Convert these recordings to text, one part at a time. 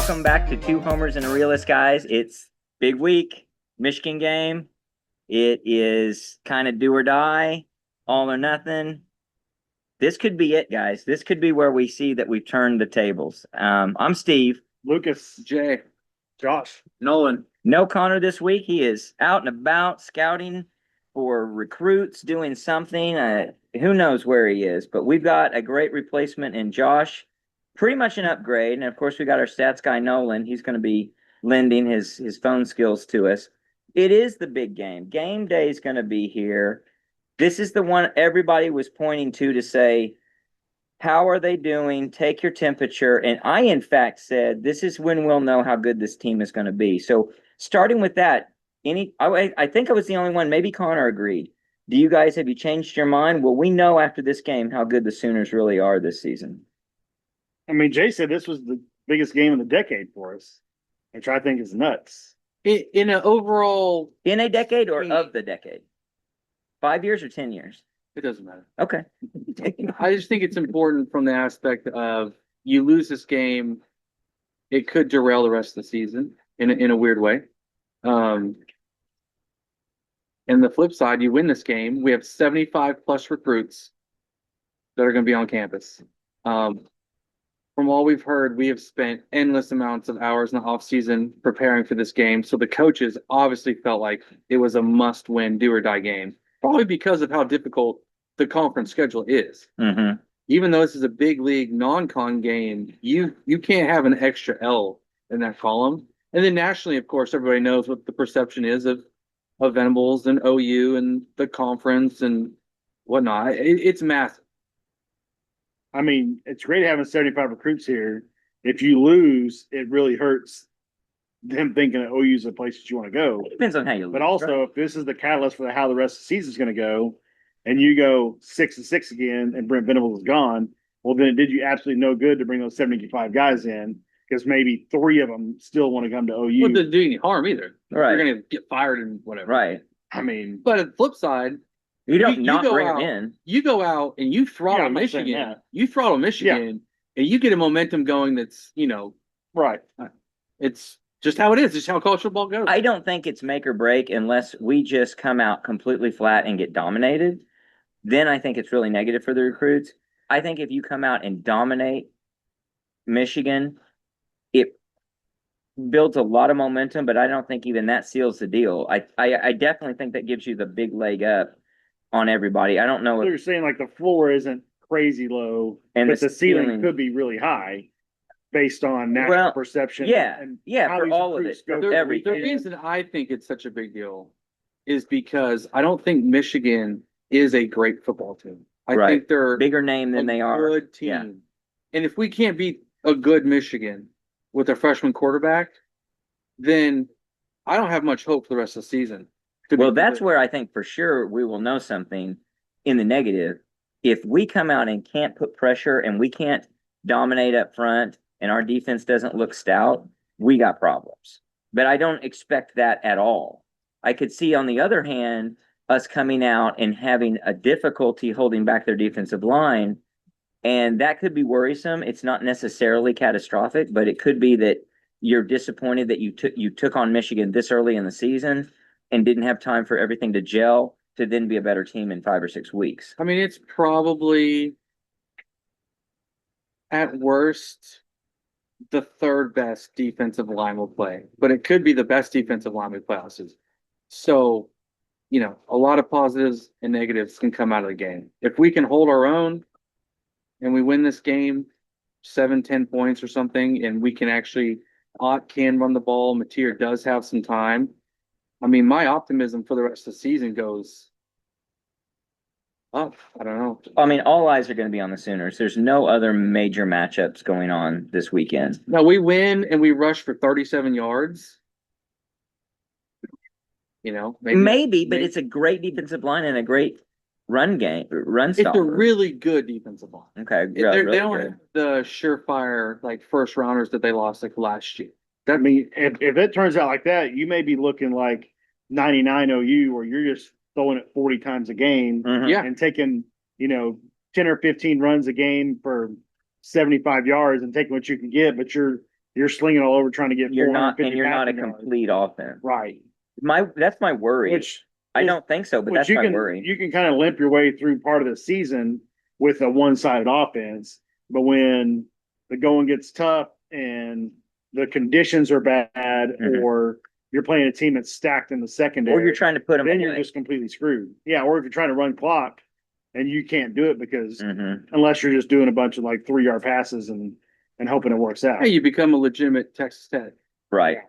Welcome back to Two Homers and a Realist, guys. It's big week, Michigan game. It is kind of do or die, all or nothing. This could be it, guys. This could be where we see that we've turned the tables. I'm Steve. Lucas, Jay, Josh, Nolan. No Connor this week. He is out and about scouting for recruits, doing something. Who knows where he is, but we've got a great replacement in Josh. Pretty much an upgrade. And of course, we got our stats guy, Nolan. He's going to be lending his phone skills to us. It is the big game. Game day is going to be here. This is the one everybody was pointing to say, how are they doing? Take your temperature. And I, in fact, said, this is when we'll know how good this team is going to be. So starting with that, I think I was the only one, maybe Connor agreed. Do you guys, have you changed your mind? Will we know after this game how good the Sooners really are this season? I mean, Jay said this was the biggest game of the decade for us, which I think is nuts. In an overall, In a decade or of the decade? 5 years or 10 years? it doesn't matter. Okay. I just think it's important from the aspect of you lose this game, it could derail the rest of the season in a weird way. And the flip side, you win this game, we have 75 plus recruits that are going to be on campus. From all we've heard, we have spent endless amounts of hours in the off season preparing for this game. So the coaches obviously felt like it was a must win, do or die game, probably because of how difficult the conference schedule is. Mm-hmm. Even though this is a big league non-con game, you can't have an extra L in that column. And then nationally, of course, everybody knows what the perception is of Venables and OU and the conference and whatnot. It's massive. I mean, it's great having 75 recruits here. If you lose, it really hurts them thinking that OU is the place that you want to go. It depends on how you lose. But also, if this is the catalyst for how the rest of the season is going to go, and you go 6-6 again, and Brent Venables is gone, well, then it did you absolutely no good to bring those 75 guys in, because maybe 3 of them still want to come to OU. Wouldn't do any harm either. Right. You're going to get fired and whatever. Right. I mean, But at the flip side, You don't You not go bring out- them in. you go out and you throttle I'm not saying Michigan. that. You throttle Michigan, and you get a momentum going. That's right. it's just how it is. It's how college football goes. I don't think it's make or break unless we just come out completely flat and get dominated. Then I think it's really negative for the recruits. I think if you come out and dominate Michigan, it builds a lot of momentum, but I don't think even that seals the deal. I definitely think that gives you the big leg up on everybody. I don't know So if you're saying like the floor isn't crazy low, And but the the ceiling ceiling- could be really high based on national Well, perception. yeah, and yeah, how for these all of recruits it, go for through the everything. reason I think it's such a big deal is because I don't think Michigan is a great football team. I Right. think they're Bigger name than they are. good team. Yeah. And if we can't beat a good Michigan with a freshman quarterback, then I don't have much hope for the rest of the season. Well, that's where I think for sure we will know something in the negative. If we come out and can't put pressure and we can't dominate up front and our defense doesn't look stout, we got problems. But I don't expect that at all. I could see, on the other hand, us coming out and having a difficulty holding back their defensive line. And that could be worrisome. It's not necessarily catastrophic, but it could be that you're disappointed that you took on Michigan this early in the season and didn't have time for everything to gel to then be a better team in 5 or 6 weeks. I mean, it's probably at worst the third best defensive line will play, but it could be the best defensive line we play all season. So, a lot of positives and negatives can come out of the game. If we can hold our own and we win this game 7-10 points or something, and we can actually Ott can run the ball, Mateer does have some time. I mean, my optimism for the rest of the season goes up. I don't know. I mean, all eyes are going to be on the Sooners. There's no other major matchups going on this weekend. Now we win and we rush for 37 yards. Maybe, but it's a great defensive line and a great run It's stopper. a really good defensive line. Okay, They really don't good. have the surefire first rounders that they lost last year. I mean, if it turns out like that, you may be looking like 99 OU, where you're just throwing it 40 times a game Mhm. Yeah. and taking, 10 or 15 runs a game for 75 yards and taking what you can get, but you're you're slinging all over trying to get You're not 450 a passing yards. complete offense. Right. That's my worry. Which I is- don't think so, but which that's you my can worry. you can kind of limp your way through part of the season with a one-sided offense, but when the going gets tough and the conditions are bad, Mhm. or you're playing a team that's stacked in the secondary, Or you're trying to put them then away. you're just completely screwed. Yeah, or if you're trying to run clock and you can't do it because Mhm. unless you're just doing a bunch of like 3-yard passes and hoping it works out. Hey, you become a legitimate Texas Tech. Right.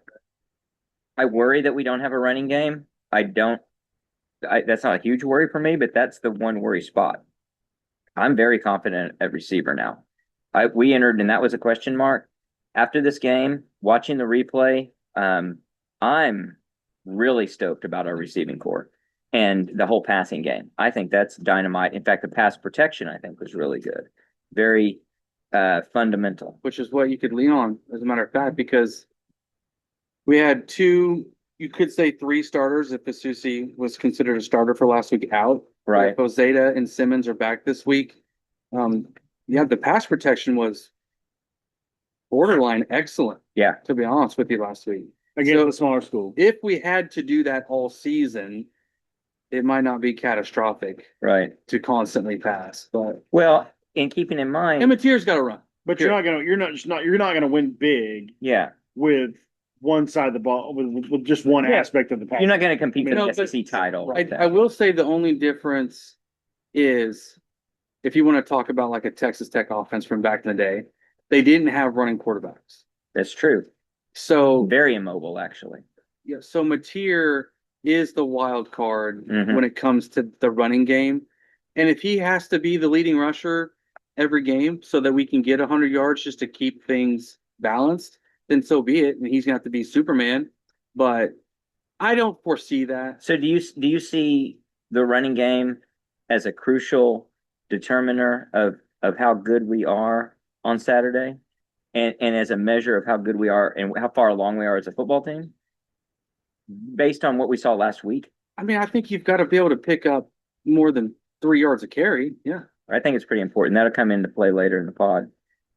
I worry that we don't have a running game. That's not a huge worry for me, but that's the one worry spot. I'm very confident at receiver now. We entered, and that was a question mark. After this game, watching the replay, I'm really stoked about our receiving core and the whole passing game. I think that's dynamite. In fact, the pass protection, I think, was really good. Very fundamental. Which is what you could lean on, as a matter of fact, because we had two, you could say three starters if Asusi was considered a starter for last week out. Right. Posada and Simmons are back this week. Yeah, the pass protection was borderline excellent, Yeah. to be honest with you, last week. Against So- the smaller school. If we had to do that all season, it might not be catastrophic Right. to constantly pass, but Well, and keeping in mind, Emmett-Tier's got to run. But you're not gonna win big yeah, with one side of the ball with just one Yeah. aspect of the pass. you're not going to compete for No, the but- SEC title. I will say the only difference is if you want to talk about like a Texas Tech offense from back in the day, they didn't have running quarterbacks. That's true. So Very immobile, actually. yeah, so Mateer is the wild card Mhm. when it comes to the running game. And if he has to be the leading rusher every game so that we can get 100 yards just to keep things balanced, then so be it. And he's gonna have to be Superman. But I don't foresee that. So do you see the running game as a crucial determiner of how good we are on Saturday, and as a measure of how good we are and how far along we are as a football team, based on what we saw last week? I mean, I think you've got to be able to pick up more than 3 yards a carry. Yeah. I think it's pretty important. That'll come into play later in the pod.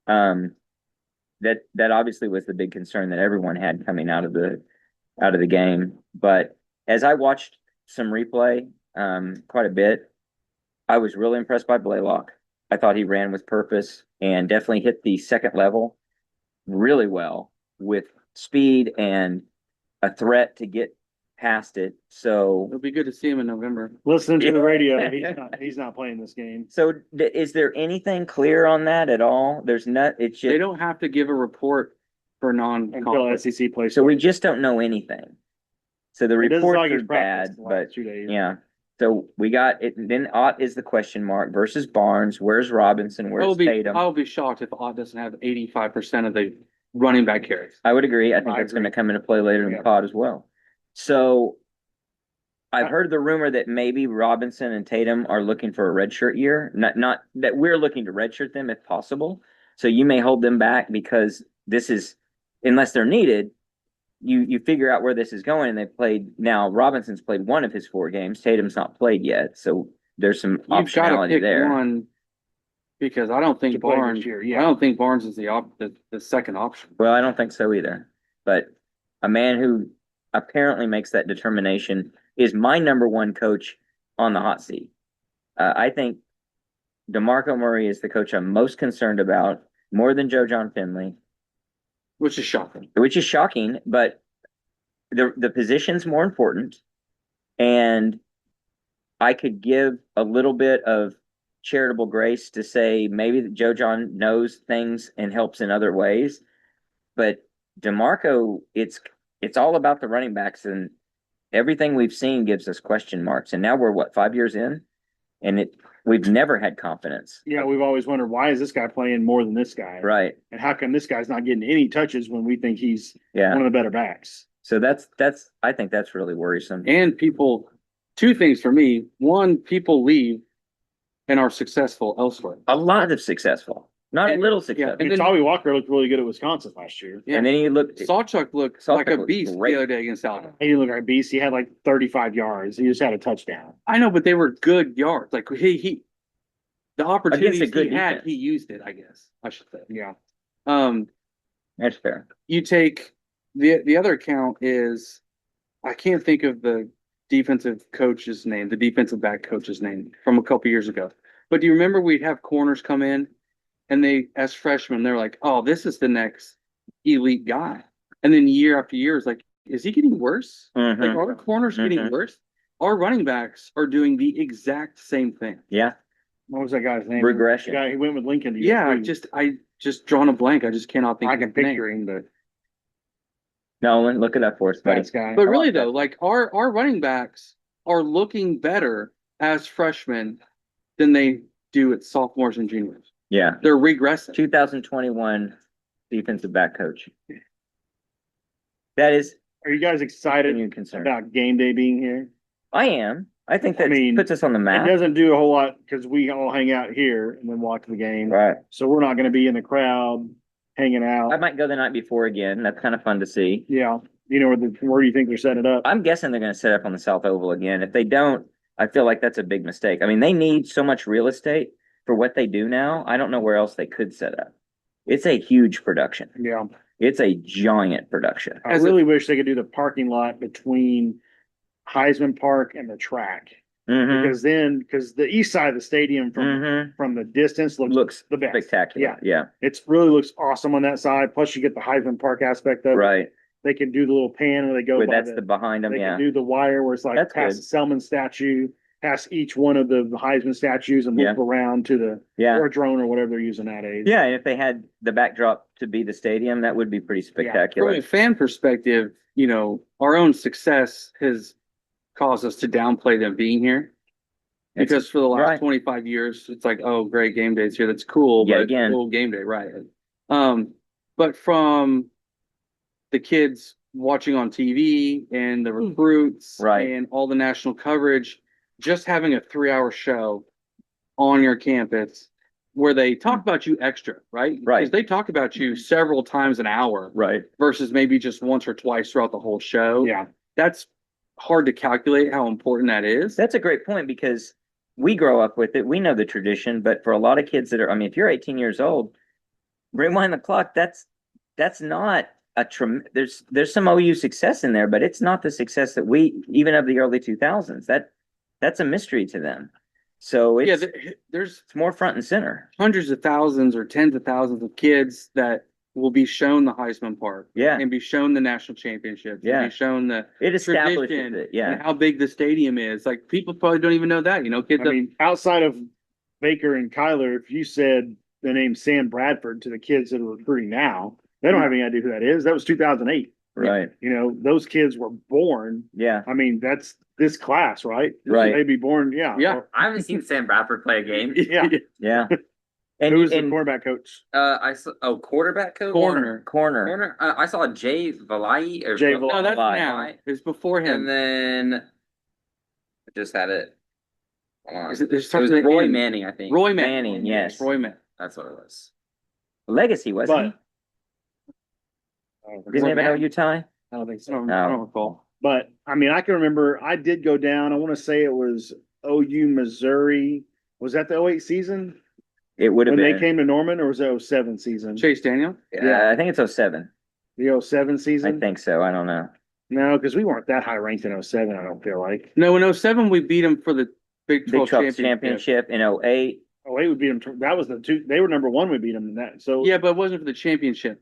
That obviously was the big concern that everyone had coming out of the game. But as I watched some replay, quite a bit, I was really impressed by Blaylock. I thought he ran with purpose and definitely hit the second level really well with speed and a threat to get past it. So It'll be good to see him in November. Listening to the radio, Yeah. he's not playing this game. is there anything clear on that at all? There's not. It's They just don't have to give a report for Until non-conference. SEC plays. so we just don't know anything. So the It doesn't sound reports like are he's practiced bad, the but last 2 days. yeah. So we got it. Then Ott is the question mark versus Barnes. Where's Robinson? Where's Tatum? I'll be shocked if Ott doesn't have 85% of the running back carries. I would agree. I think I that's going to agree. come into play later in Yeah. the pod as well. So I've heard the rumor that maybe Robinson and Tatum are looking for a redshirt year. Not that we're looking to redshirt them if possible. So you may hold them back because this is, unless they're needed, you figure out where this is going. And they've played now. Robinson's played one of his 4 games. Tatum's not played yet. So there's some You've got to optionality pick there. one because I don't think To play this Barnes. year, yeah. I don't think Barnes is the second option. Well, I don't think so either. But a man who apparently makes that determination is my number one coach on the hot seat. I think DeMarco Murray is the coach I'm most concerned about, more than Joe John Finley, Which is shocking. which is shocking, but the position's more important. And I could give a little bit of charitable grace to say maybe that Joe John knows things and helps in other ways. But DeMarco, it's all about the running backs, and everything we've seen gives us question marks. And now we're what, 5 years in? And we've never had confidence. Yeah, we've always wondered, why is this guy playing more than this guy? Right. And how come this guy's not getting any touches when we think he's Yeah. one of the better backs? So I think that's really worrisome. And people, two things for me. One, people leave and are successful elsewhere. A lot of successful, not a And- little yeah, successful. I mean, then- Tommy Walker looked really good at Wisconsin last year. Yeah. And then he looked, Sawchuk looked Sawchuk like a looked beast great. the other day against Alabama. He didn't look like a beast. He had like 35 yards. He just had a touchdown. I know, but they were good yards. Like the opportunities good he had, defense. he used it, I guess I should say. Yeah. Um, That's fair. you take the other account is I can't think of the defensive coach's name, the defensive back coach's name from a couple years ago. But do you remember we'd have corners come in and they, as freshmen, they're like, oh, this is the next elite guy. And then year after year, it's like, is he getting worse? Mhm. Like, are the corners getting Mhm. worse? Our running backs are doing the exact same thing. Yeah, What was that guy's name? Regression. The guy, he went with Lincoln. to Yeah, get three. I just drawn a blank. I just cannot think I of can his name. picture him, but Nolan, look it up for us, buddy. that's guy. But I really like that. though, like our running backs are looking better as freshmen than they do at sophomores and juniors. Yeah, They're regressing. 2021 defensive back coach. That is Are you guys a excited new concern. about game day being here? I am. I think I that mean, puts us on the It map. doesn't do a whole lot because we all hang out here and then watch the game. Right. So we're not going to be in the crowd hanging I out. might go the night before again. That's kind of fun to see. Yeah. You know, where do you think they're setting it up? I'm guessing they're going to set up on the South Oval again. If they don't, I feel like that's a big mistake. I mean, they need so much real estate for what they do now. I don't know where else they could set up. It's a huge production. Yeah. It's a giant production. I really wish they could do the parking lot between Heisman Park and the track. Mm-hmm. Because the east side of the stadium from the distance looks the best. Spectacular. Yeah. It's really looks awesome on that side. Plus you get the Heisman Park aspect of it. Right. They can do the little pan where they go Where by that's the behind them. they Yeah. can do the wire where it's like That's past good. the Selman statue, past each one of the Heisman statues and Yeah. move around to the Yeah. or drone or whatever they're using nowadays. Yeah. And if they had the backdrop to be the stadium, that would be pretty From spectacular. a fan perspective, you know, our own success has caused us to downplay them being here. Because for the last right. 25 years, it's like, oh, great, game day's here. That's cool. Yet But again. cool game day, right? But from the kids watching on TV and the recruits Right. and all the national coverage, just having a 3-hour show on your campus where they talk about you extra, right? Right. Because they talk about you several times an hour Right. versus maybe just once or twice throughout the whole show. Yeah. That's hard to calculate how important that is. That's a great point because we grow up with it. We know the tradition, but for a lot of kids that are, I mean, if you're 18 years old, rewind the clock, that's not a there's some OU success in there, but it's not the success that we, even of the early 2000s, that's a mystery to them. So Yeah, it's more front and center. hundreds of thousands or tens of thousands of kids that will be shown the Heisman Park Yeah. and be shown the national championships Yeah. and be shown the It establishes tradition it. Yeah. and how big the stadium is. Like people probably don't even know that, you know, kids. I mean, outside of Baker and Kyler, if you said the name Sam Bradford to the kids that are recruiting now, they don't have any idea who that is. That was 2008. Right. You know, those kids were born. Yeah. I mean, that's this class, right? Right. They'd be born. Yeah. Yeah. I haven't seen Sam Bradford play a game. Yeah. Yeah. And Who's the and quarterback coach? I saw quarterback coach. Corner. corner. I saw Jay Valai or Jay No, that's Valai. now. It's before him. and then I just had it. Hold on. Is it- there's It was something that Roy ends- Manning, I think. Roy Manning, yes. Roy Manning. That's what it was. Legacy, wasn't he? Didn't he have an Manning. OU tie? I don't think I so. don't, No. I don't recall. But I mean, I can remember I did go down. I want to say it was OU Missouri. Was that the 08 season It would have when been. they came to Norman, or was that 07 season? Chase Daniel? Yeah, I think it's 07. The 07 I season? think so. I don't know. No, because we weren't that high ranked in 07, I don't feel like. No, in 07, we beat him for the Big Big 12 12 championship. championship in 08. 08 would beat them. That was the two. They were number one. We beat them in that. So Yeah, but it wasn't for the championship.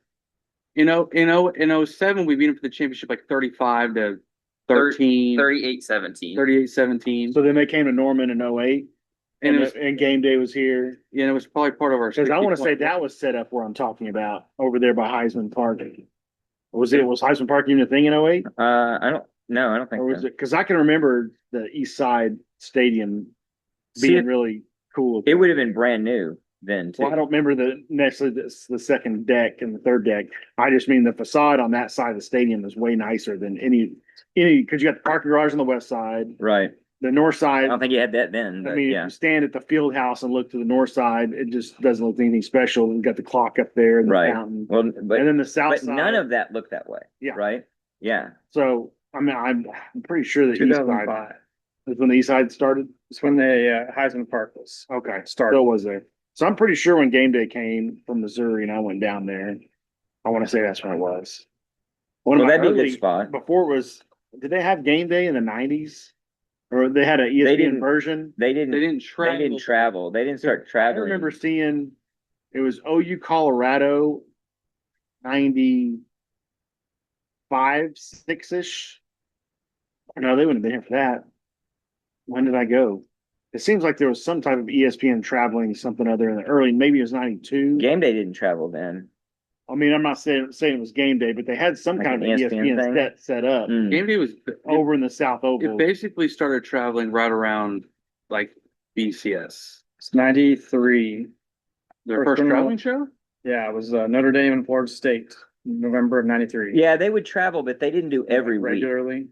In 07, we beat him for the championship like 35 to 13, 38-17. 38-17. So then they came to Norman in 08, And it was, and game day was here. it was probably part of our. Because I want to say 60-point that was set up where I'm talking about over there by Heisman Park. Was Heisman Park even a thing in 08? I don't know. I don't think Or was so. it? Because I can remember the East Side Stadium See, being really cool. it would have been brand new then too. Well, I don't remember the second deck and the third deck. I just mean the facade on that side of the stadium is way nicer than any, because you got the parking garage on the west side, Right. the north I side. don't think you had that then, I but mean, if yeah. you stand at the field house and look to the north side, it just doesn't look anything special. You got the clock up there and the Right. fountain. Well, but And then the south but side. none of that looked that way. Yeah. Right. Yeah. So, I mean, I'm pretty sure the east side 2005. is when the east side started. It's when the Heisman Park was Okay, started. still was there. So I'm pretty sure when game day came from Missouri and I went down there, I want to say that's when it was. One Well, of my that'd be a good early, spot. before it was, did they have game day in the nineties? Or they had an ESPN didn't- version? They didn't. They didn't They travel. didn't travel. They didn't start I traveling. remember seeing, it was OU Colorado, 95, 6-ish. No, they wouldn't have been here for that. When did I go? It seems like there was some type of ESPN traveling something other in the early, maybe it was 92. Game day didn't travel then. I mean, I'm not saying it was game day, but they had some Like kind an of ESPN ESPN thing? set up Mm. Game day was over in the South It Oval. basically started traveling right around like BCS. It's 93. Their First first criminal- traveling show? Yeah, it was Notre Dame and Florida State, November of 93. Yeah, they would travel, but they didn't do every week. Regularly.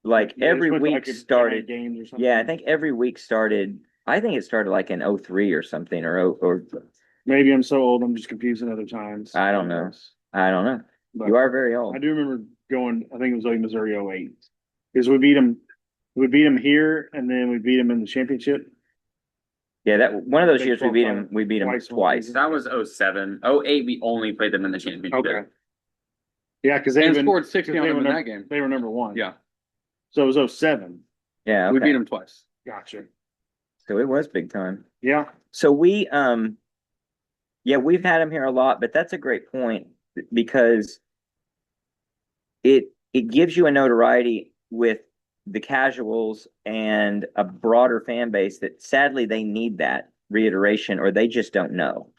Like They every just went to, week like, a giant started. games or something. Yeah, I think every week started. I think it started like in 03 or something, or Maybe I'm so old, I'm just confusing other times. I don't know. I don't know. But You are very old. I do remember going, I think it was like Missouri 08. Because we beat them here and then we beat them in the championship. Yeah, that one of those Big years 12 title. we beat them Twice. twice. That was 07. 08, we only played them in the championship. Okay. Yeah, because they And been, scored 'cause 60 on they them were in number, that game. they were number one. Yeah, So it was 07. Yeah, we okay. beat them twice. Gotcha. So it was big time. Yeah. So yeah, we've had him here a lot, but that's a great point because it gives you a notoriety with the casuals and a broader fan base that sadly they need that reiteration or they just don't know.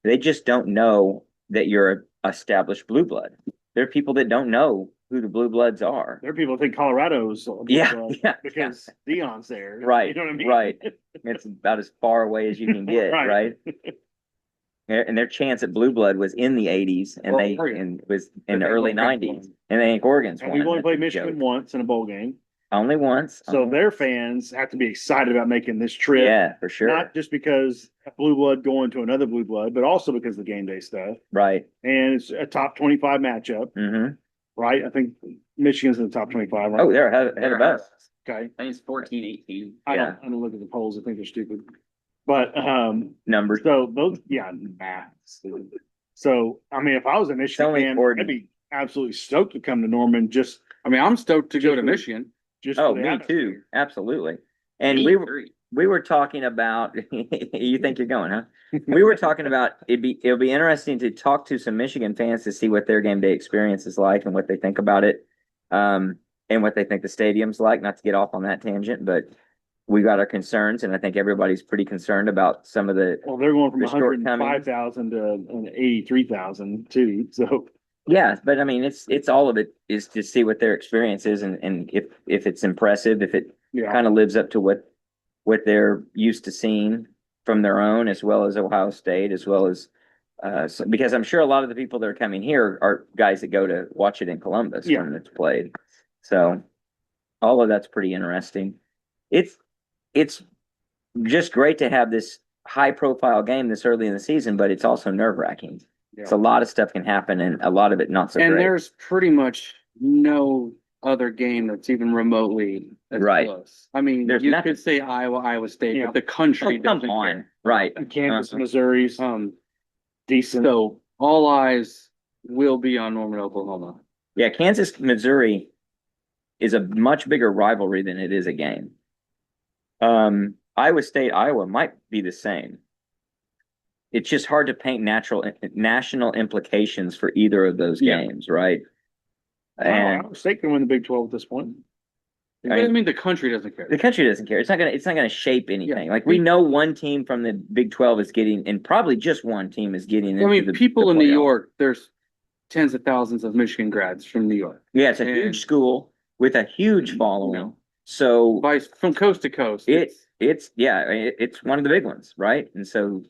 They just don't know that you're an established blue blood. There are people that don't know who the blue bloods are. There are people that think Colorado's a blue Yeah, blood yeah, because Dion's there. Right, You know what I mean? right. It's about as far away as you can get, Right. right? And their chance at blue blood was in the 80s and Well, Oregon. and was But in the they early both got 90s. one. And they think Oregon's And won. we've only That's played a Michigan joke. once in a bowl game. Only once. So Uh-huh. their fans have to be excited about making this trip. Yeah, for sure. Not just because a blue blood going to another blue blood, but also because of the game day stuff. Right. And it's a top 25 matchup, Mm-hmm. right? I think Michigan's in the top 25. Right? Oh, they're ahead of us. Okay. I think it's 14, 18. I Yeah. don't look at the polls. I think they're stupid. But Numbers. so those, yeah, math. So I mean, if I was a Michigan only fan, Oregon. I'd be absolutely stoked to come to Norman just I mean, I'm stoked to go Just to for- Michigan. Oh, for the me atmosphere. too. Absolutely. And 83. we were talking about you think you're going, huh? We were talking about it'll be interesting to talk to some Michigan fans to see what their game day experience is like and what they think about it. And what they think the stadium's like, not to get off on that tangent, but we got our concerns and I think everybody's pretty concerned about some of the Well, they're going from The shortcomings. 105,000 to 83,000 too. So yeah, but I mean it's all of it is to see what their experience is and if it's impressive, if it yeah, kind of lives up to what they're used to seeing from their own, as well as Ohio State, as well as because I'm sure a lot of the people that are coming here are guys that go to watch it in Columbus Yeah. when it's played. So all of that's pretty interesting. It's just great to have this high profile game this early in the season, but it's also nerve wracking. It's a lot of stuff can happen and a lot of it not so And great. there's pretty much no other game that's even remotely as Right. close. I mean, There's you nothing. could say Iowa State, Yeah. but the country Oh, come doesn't on, care. right? and Kansas, Uh-huh. Missouri's decent. So all eyes will be on Norman, Oklahoma. Yeah, Kansas, Missouri is a much bigger rivalry than it is a game. Iowa State, Iowa might be the same. It's just hard to paint national implications for either of those Yeah. games, right? And And Iowa State can win the Big 12 at this point. But I mean, the country doesn't care. the country doesn't care. It's not gonna shape anything. Like we know one team from the Big 12 is getting, and probably just one team is getting I into mean, the people in New playoff. York, there's tens of thousands of Michigan grads from New York. Yeah, it's a and- huge school with a huge following. So Vice from coast to coast. it's one of the big ones, right? And so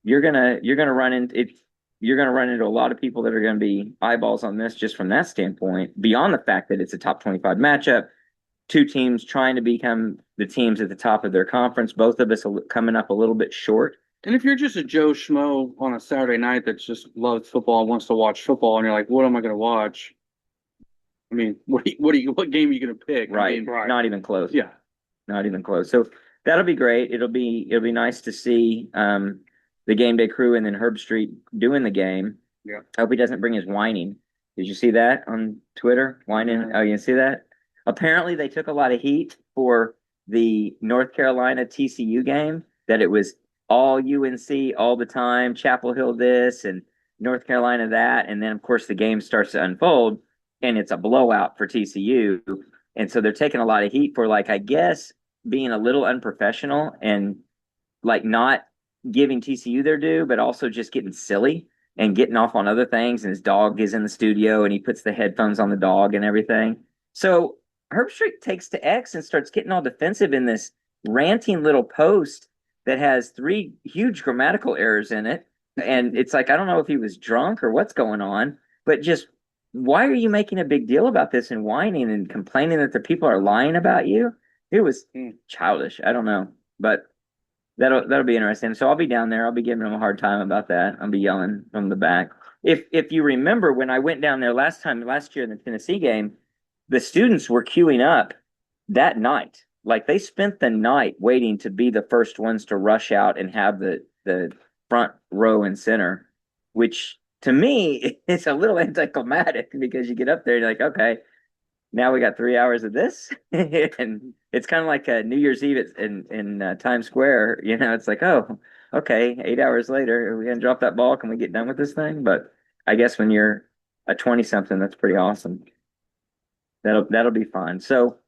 you're gonna run into it. You're gonna run into a lot of people that are gonna be eyeballs on this just from that standpoint. Beyond the fact that it's a top 25 matchup, two teams trying to become the teams at the top of their conference. Both of us coming up a little bit short. And if you're just a Joe Schmo on a Saturday night that just loves football and wants to watch football, and you're like, what am I going to watch? I mean, what game are you going to pick? I Right. mean, Not even close. yeah. Not even close. So that'll be great. It'll be nice to see the game day crew and then Herb Street doing the game. Yeah. I hope he doesn't bring his whining. Did you see that on Twitter? Whining? Oh, you see that? Apparently, they took a lot of heat for the North Carolina TCU game, that it was all UNC all the time, Chapel Hill this and North Carolina that. And then, of course, the game starts to unfold and it's a blowout for TCU. And so they're taking a lot of heat for, like, I guess, being a little unprofessional and like not giving TCU their due, but also just getting silly and getting off on other things. And his dog is in the studio and he puts the headphones on the dog and everything. So Herbstreit takes to X and starts getting all defensive in this ranting little post that has 3 huge grammatical errors in it. And it's like, I don't know if he was drunk or what's going on, but just why are you making a big deal about this and whining and complaining that the people are lying about you? It was childish. I don't know, but that'll be interesting. So I'll be down there. I'll be giving them a hard time about that. I'll be yelling from the back. If you remember when I went down there last year in the Tennessee game, the students were queuing up that night. Like they spent the night waiting to be the first ones to rush out and have the front row and center, which to me it's a little anticlimactic because you get up there and you're like, okay, now we got 3 hours of this. And it's kind of like a New Year's Eve in Times Square. You know, it's like, oh, okay, 8 hours later, are we gonna drop that ball? Can we get done with this thing? But I guess when you're a 20-something, that's pretty awesome. That'll be fun. So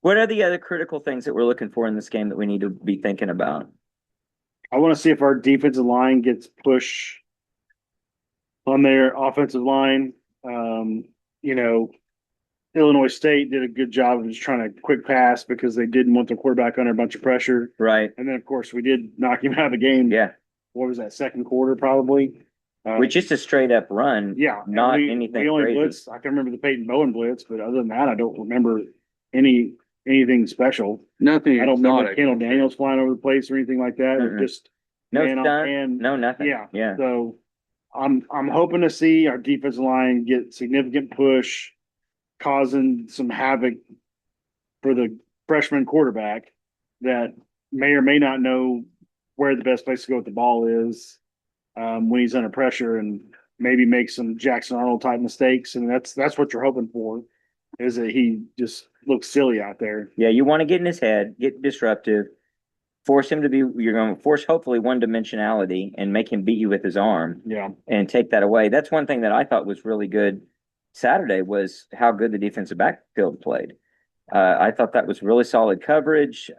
what are the other critical things that we're looking for in this game that we need to be thinking about? I want to see if our defensive line gets push on their offensive line. You know, Illinois State did a good job of just trying to quick pass because they didn't want their quarterback under a bunch of pressure. Right. And then, of course, we did knock him out of the game. Yeah. What was that, second quarter probably? With just a straight up run. Yeah. Not we, anything We only crazy. blitzed. I can remember the Peyton Bowen blitz, but other than that, I don't remember anything special. Nothing I don't remember exotic. Kendall Daniels flying over the place or anything like that. Mm-mm. Just No man on stunt, man. no nothing. Yeah. Yeah. So I'm hoping to see our defensive line get significant push, causing some havoc for the freshman quarterback that may or may not know where the best place to go with the ball is when he's under pressure, and maybe make some Jackson Arnold type mistakes. And that's what you're hoping for, is that he just looks silly out there. Yeah, you want to get in his head, get disruptive, force him to be, you're going to force hopefully one dimensionality and make him beat you with his arm Yeah. and take that away. That's one thing that I thought was really good Saturday was how good the defensive backfield played. I thought that was really solid coverage.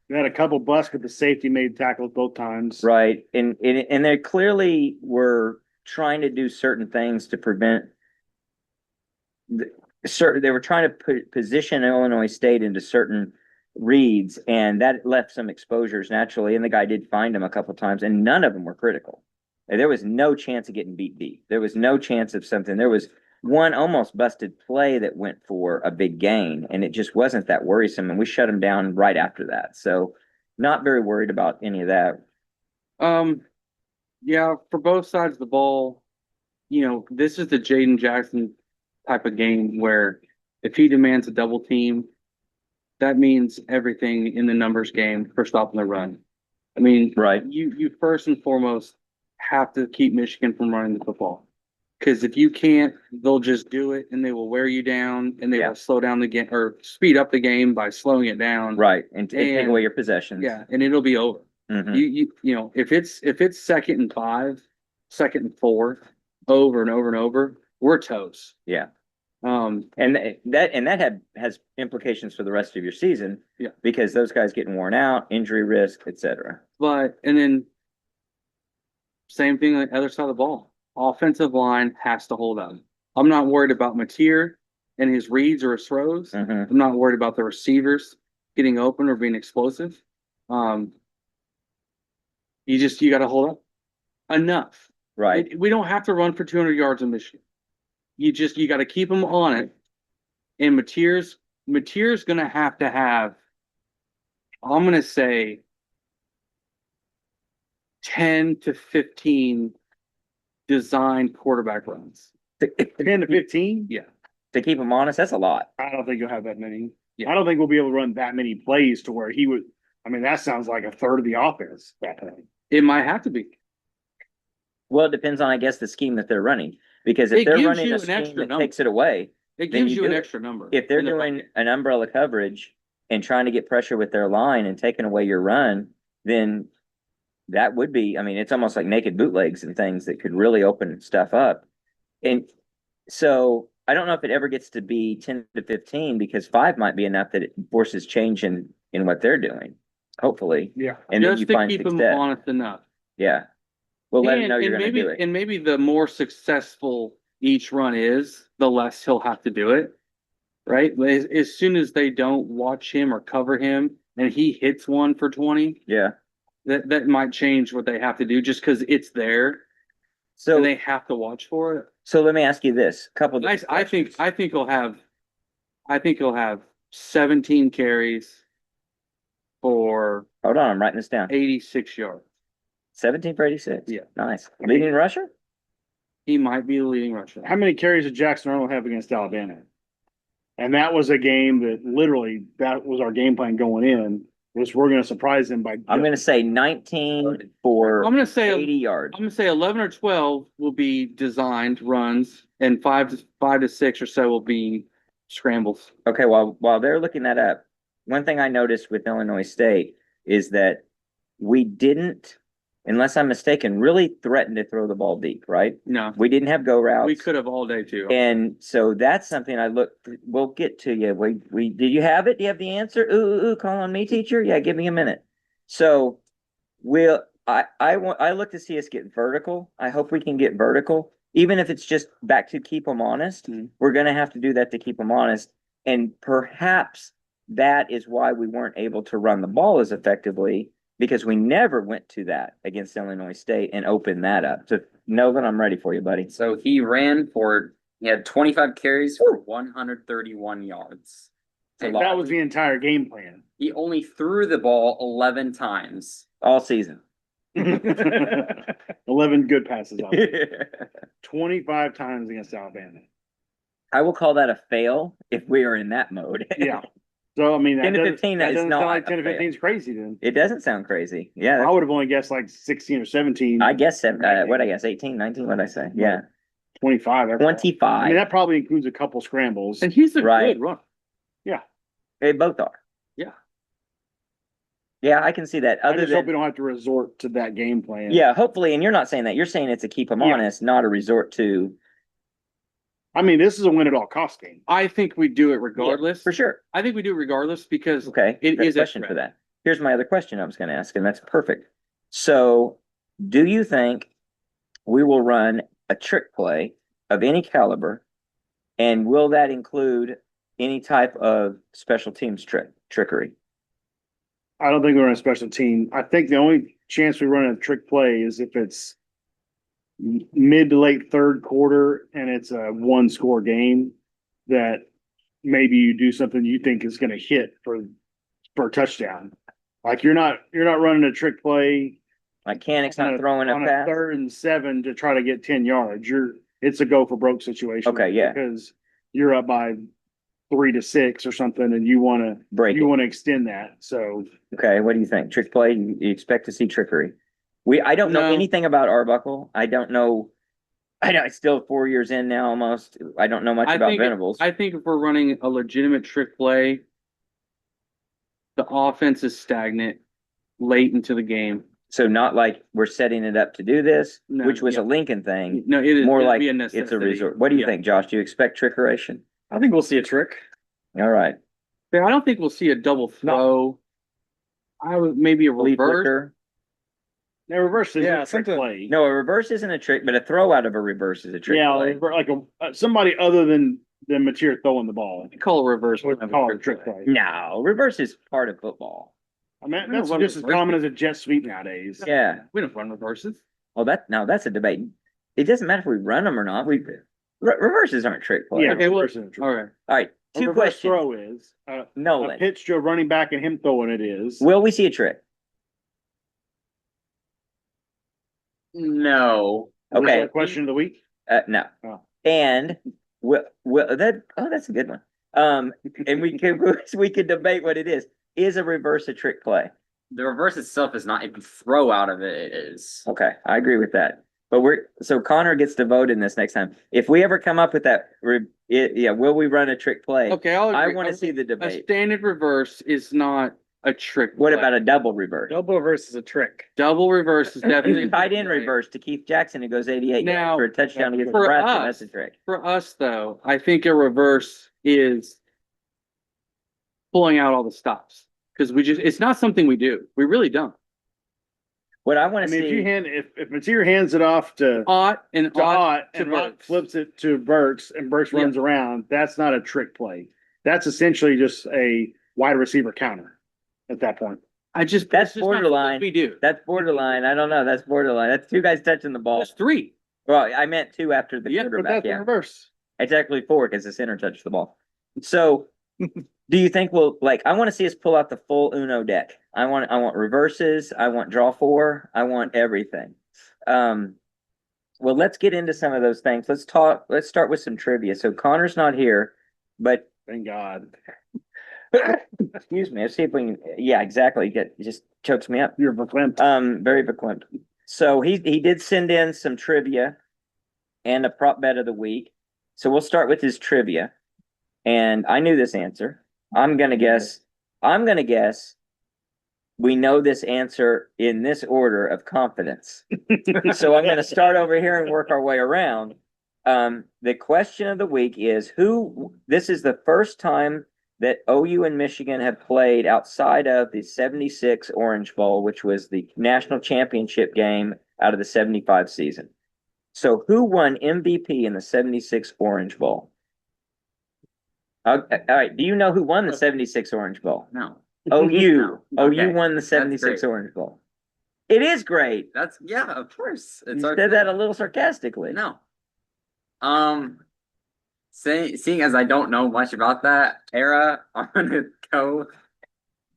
We had a couple busts, but the safety made tackles both times. Right. And they clearly were trying to do certain things to prevent they were trying to position Illinois State into certain reads, and that left some exposures naturally. And the guy did find them a couple of times, and none of them were critical. And there was no chance of getting beat deep. There was no chance of something. There was one almost busted play that went for a big gain, and it just wasn't that worrisome. And we shut him down right after that. So not very worried about any of that. Yeah, for both sides of the ball, this is the Jaden Jackson type of game where if he demands a double team, that means everything in the numbers game for stopping the run. I mean, Right. You first and foremost have to keep Michigan from running the football. Because if you can't, they'll just do it and they will wear you down and they will slow down the game or speed up the game by slowing it down. Right. And take away your possessions. Yeah, and it'll be over. Mhm. If it's 2nd and 5, 2nd and 4, over and over and over, we're toast. Yeah. Um, And that has implications for the rest of your season. Yeah. Because those guys getting worn out, injury risk, etc. and then same thing on the other side of the ball. Offensive line has to hold up. I'm not worried about Mateer and his reads or his throws. Mhm. I'm not worried about the receivers getting open or being explosive. You got to hold up enough. Right. We don't have to run for 200 yards in Michigan. You got to keep them on it. And Mateer's going to have, I'm going to say 10 to 15 designed quarterback runs. 10 to 15? Yeah. To keep them honest, that's a lot. I don't think you'll have that many. Yeah. I don't think we'll be able to run that many plays to where he would. I mean, that sounds like a third of the offense. It might have to be. Well, it depends on, I guess, the scheme that they're running, because if It they're gives running you a an scheme extra that number. takes it away, It then gives you you an do it. extra number. if they're in the doing bucket. an umbrella coverage and trying to get pressure with their line and taking away your run, then that would be, I mean, it's almost like naked bootlegs and things that could really open stuff up. And so I don't know if it ever gets to be 10 to 15, because 5 might be enough that it forces change in what they're doing, hopefully. Yeah. And then Just you to find keep them success. honest enough. Yeah. We'll let him know you're And gonna maybe, do it. and maybe the more successful each run is, the less he'll have to do it. Right? As soon as they don't watch him or cover him and he hits one for 20, Yeah. that might change what they have to do just because it's there So, and they have to watch for it. so let me ask you this, couple. I think he'll have 17 carries for Hold on, I'm writing this down. 86 yards. 17 for 86. Yeah. Nice. Leading rusher? He might be the leading rusher. How many carries did Jackson Arnold have against Alabama? And that was a game that literally, that was our game plan going in, was we're gonna surprise them by. I'm gonna say 19 for I'm gonna say 80 yards. I'm gonna say 11 or 12 will be designed runs, and five to six or so will be scrambles. Okay, while they're looking that up, one thing I noticed with Illinois State is that we didn't, unless I'm mistaken, really threaten to throw the ball deep, right? No, We didn't have go routes. we could have all day too. And so that's something we'll get to you. Do you have it? Do you have the answer? Ooh, call on me, teacher. Yeah, give me a minute. So I look to see us get vertical. I hope we can get vertical, even if it's just back to keep them honest. We're going to have to do that to keep them honest. And perhaps that is why we weren't able to run the ball as effectively, because we never went to that against Illinois State and opened that up. So Novin, I'm ready for you, buddy. So he had 25 carries for 131 yards. And that was the entire game plan. He only threw the ball 11 times. All season. 11 good passes off. 25 times against Alabama. I will call that a fail if we are in that mode. Yeah. So, I mean, 10 to 15, that is doesn't not sound like a 10 to fail. 15 is crazy then. It doesn't sound crazy. Yeah. I would have only guessed like 16 or 17. I guess, what I guess, 18, 19, what'd I say? Yeah. 25. I mean, 25. that probably includes a couple scrambles. And he's a Right. good runner. They both are. Yeah. Yeah, I can see that. I Other just hope we than, don't have to resort to that game plan. yeah, hopefully, and you're not saying that. You're saying it's a keep them Yeah. honest, not a resort to. I mean, this is a win at all cost game. I think we do it Yeah, regardless. for sure. I think we do it regardless because Okay. It Good is a question for threat. that. Here's my other question I was going to ask, and that's perfect. So, do you think we will run a trick play of any caliber, and will that include any type of special teams trickery? I don't think we're on a special team. I think the only chance we run a trick play is if it's mid to late third quarter and it's a one score game, that maybe you do something you think is going to hit for a touchdown. Like you're not running a trick play Like Canic's on not throwing a on a pass? 3rd and 7 to try to get 10 yards. It's a go for broke situation. Okay, yeah. Because you're up by 3 to 6 or something and you want Break it. to extend that. So Okay, what do you think? Trick play? You expect to see trickery? I don't know No. anything about Arbuckle. I don't know. It's still 4 years in now almost. I don't know much about Venables. I think if we're running a legitimate trick play, the offense is stagnant late into the game. So not like we're setting it up to do this, No, which was yeah. a Lincoln thing. No, it is More it'd like be a it's a necessity. resort. What do you Yeah. think, Josh? Do you expect trickeration? I think we'll see a trick. All right. Yeah, I don't think we'll see a double throw. I would maybe a Leaf reverse. flicker. the reverse is Yeah, a trick something- play. No, a reverse isn't a trick, but a throw out of a reverse is a trick Yeah, play. like somebody other than Mateer throwing the ball. I call a reverse. Would call it a trick play. No, reverse is part of football. I mean, We that's don't run just as reverse. common as a jet sweep nowadays. Yeah. We don't run reverses. Well, that's a debate. It doesn't matter if we run them or not. Reverses aren't trick plays. Yeah, Okay, well, reverse is a trick. All right. All right. A 2 reverse questions. throw is a Nolan, pitch to a running back and him throwing it is. will we see a trick? No. Okay. Question of the week. No. Oh. And that's a good one. And we could debate what it is. Is a reverse a trick play? The reverse itself is not, if you throw out of it, it is. Okay, I agree with that. But so Connor gets to vote in this next time. If we ever come up with that, will we run a trick play? Okay, I'll I agree. want to see the A debate. standard reverse is not a trick. What play. about a double reverse? Double reverse is a trick. Double reverse is definitely. Tight end reverse to Keith Jackson, who goes 88 Now, for a touchdown against for Nebraska. us- That's a trick. For us, though, I think a reverse is pulling out all the stops because it's not something we do. We really don't. What I I want to mean, if you see, hand, if Mateer hands it off to Ott and Ott. Ott to and Ott Burks. flips it to Burks and Burks Yeah. runs around, that's not a trick play. That's essentially just a wide receiver counter at that point. that's It's just not borderline. what we do. That's borderline. I don't know. That's borderline. That's two guys touching the ball. That's three. Well, I meant two after the Yeah, but But quarterback. that's the Yeah, reverse. it's actually four because the center touched the ball. So, do you think I want to see us pull out the full Uno deck. I want reverses. I want draw four. I want everything. Well, let's get into some of those things. Let's start with some trivia. So Connor's not here, but Thank God. excuse me. Let's see if we can. Yeah, exactly. It just chokes me up. You're verklempt. Very verklempt. So he did send in some trivia and a prop bet of the week. So we'll start with his trivia. And I knew this answer. I'm gonna guess we know this answer in this order of confidence. So I'm gonna start over here and work our way around. The question of the week is this is the first time that OU and Michigan have played outside of the 76 Orange Bowl, which was the national championship game out of the 75 season. So who won MVP in the 76 Orange Bowl? All right. Do you know who won the 76 Orange Bowl? No, OU. No. OU Okay. won the 76 great. Orange Bowl. It is great. yeah, of course. You It's our said that a little sarcastically. No. Seeing as I don't know much about that era, I'm gonna go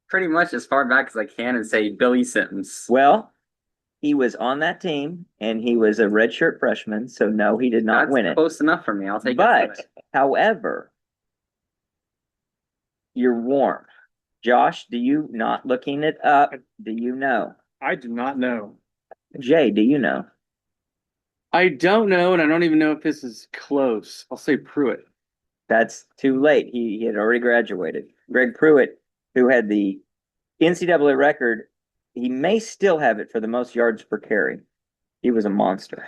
pretty much as far back as I can and say Billy Sims. Well, he was on that team and he was a redshirt freshman, so no, he did not That's win it. close enough for me. I'll take But, it. however, you're warm. Josh, do you not looking it up? Do you know? I do not know. Jay, do you know? I don't know, and I don't even know if this is close. I'll say Pruitt. That's too late. He had already graduated. Greg Pruitt, who had the NCAA record, he may still have it for the most yards per carry. He was a monster.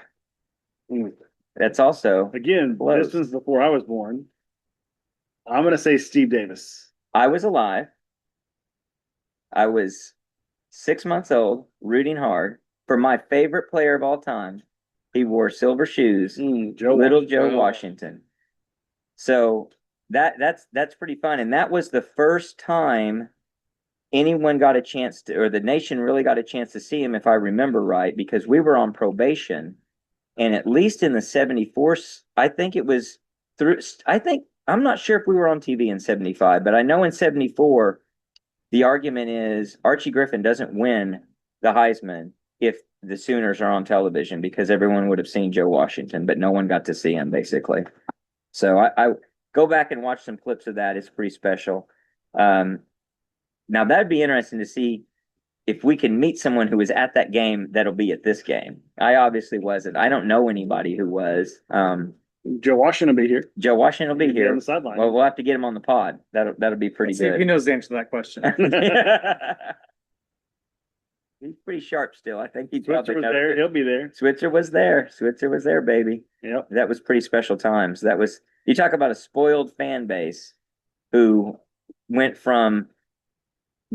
That's also, Again, Close. this was before I was born. I'm gonna say Steve Davis. I was alive. I was 6 months old, rooting hard for my favorite player of all time. He wore silver shoes, Joe little Washington. Joe Washington. So that's pretty fun. And that was the first time anyone got a chance to, or the nation really got a chance to see him, if I remember right, because we were on probation. And at least in the 74, I think it was I'm not sure if we were on TV in 75, but I know in 74, the argument is Archie Griffin doesn't win the Heisman if the Sooners are on television, because everyone would have seen Joe Washington, but no one got to see him, basically. So I go back and watch some clips of that. It's pretty special. Now that'd be interesting to see if we can meet someone who was at that game that'll be at this game. I obviously wasn't. I don't know anybody who was. Joe Washington will be here. Joe Washington will be He'll on here. the sideline. Well, we'll have to get him on the pod. That'll be pretty Let's see if he good. knows the answer to that question. He's pretty sharp still. I think he's Switzer was knows there. it. He'll be there. Switzer was there. Switzer was there, baby. Yep. That was pretty special times. You talk about a spoiled fan base who went from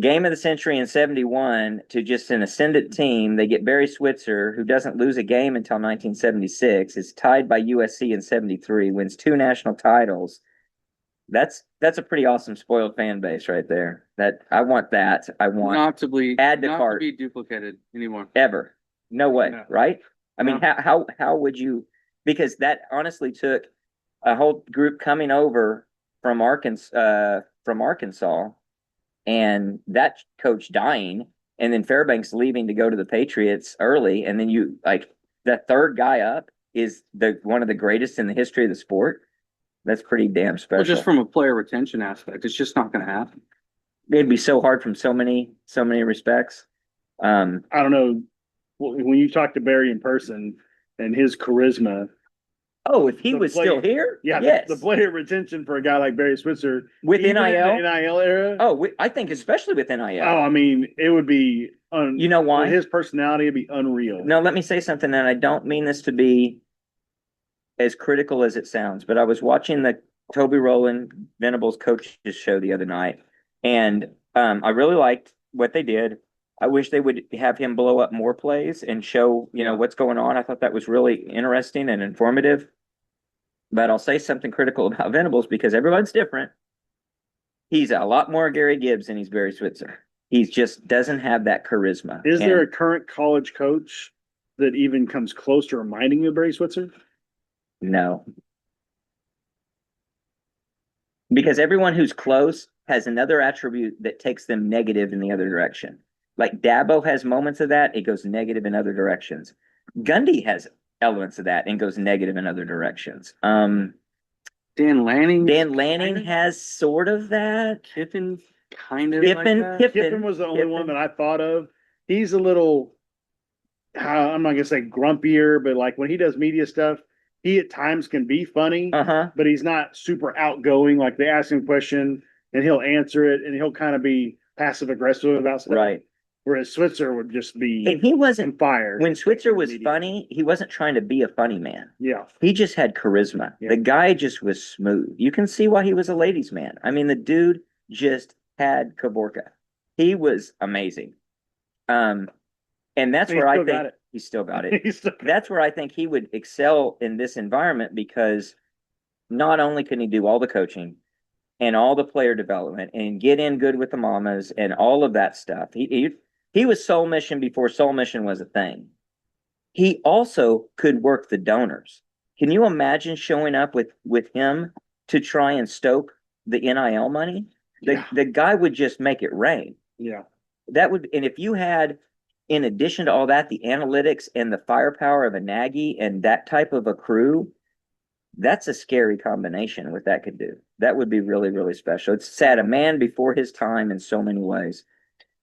game of the century in 71 to just an ascendant team. They get Barry Switzer, who doesn't lose a game until 1976, is tied by USC in 73, wins 2 national titles. That's a pretty awesome spoiled fan base right there. I want that. I want Not to be add to not cart. to be duplicated anymore. ever. No way, No. right? I mean, No. how would you? Because that honestly took a whole group coming over from Arkansas, and that coach dying, and then Fairbanks leaving to go to the Patriots early, and then you the third guy up is one of the greatest in the history of the sport. That's pretty damn special. Well, just from a player retention aspect, it's just not going to happen. It'd be so hard from so many respects. I don't know. When you talk to Barry in person, and his charisma. Oh, if he The was still player- here? Yeah, Yes. the player retention for a guy like Barry Switzer With even in NIL? the NIL era. Oh, I think especially with NIL. Oh, I mean, it would be You know why? with his personality, it'd be unreal. No, let me say something, and I don't mean this to be as critical as it sounds, but I was watching the Toby Rowland Venables coaches show the other night, and I really liked what they did. I wish they would have him blow up more plays and show, what's going on. I thought that was really interesting and informative. But I'll say something critical about Venables because everyone's different. He's a lot more Gary Gibbs than he's Barry Switzer. He just doesn't have that charisma. Is there a current college coach that even comes close to reminding you of Barry Switzer? No. Because everyone who's close has another attribute that takes them negative in the other direction. Like Dabo has moments of that, it goes negative in other directions. Gundy has elements of that and goes negative in other directions. Dan Lanning. Dan Lanning has sort of that. Kiffin kind of Kiffin, like that. Kiffin was the only one that I thought of. He's a little, I'm not gonna say grumpier, but like when he does media stuff, he at times can be funny, Uh-huh. but he's not super outgoing. Like they ask him a question and he'll answer it, and he'll kind of be passive aggressive about stuff. Right. Whereas Switzer would just be And he wasn't, on fire. when Switzer was Media. funny, he wasn't trying to be a funny man. Yeah. He just had charisma. Yeah. The guy just was smooth. You can see why he was a ladies' man. I mean, the dude just had Kaborka. He was amazing. And that's He where I still think got it. he still got it. He's still That's where I think he would excel in this environment because not only can he do all the coaching and all the player development and get in good with the mamas and all of that stuff. He was Soul Mission before Soul Mission was a thing. He also could work the donors. Can you imagine showing up with him to try and stoke the NIL money? The guy would just make it rain. Yeah. That would, and if you had, in addition to all that, the analytics and the firepower of a Nagy and that type of a crew, that's a scary combination. What that could do, that would be really, really special. It's sad, a man before his time in so many ways.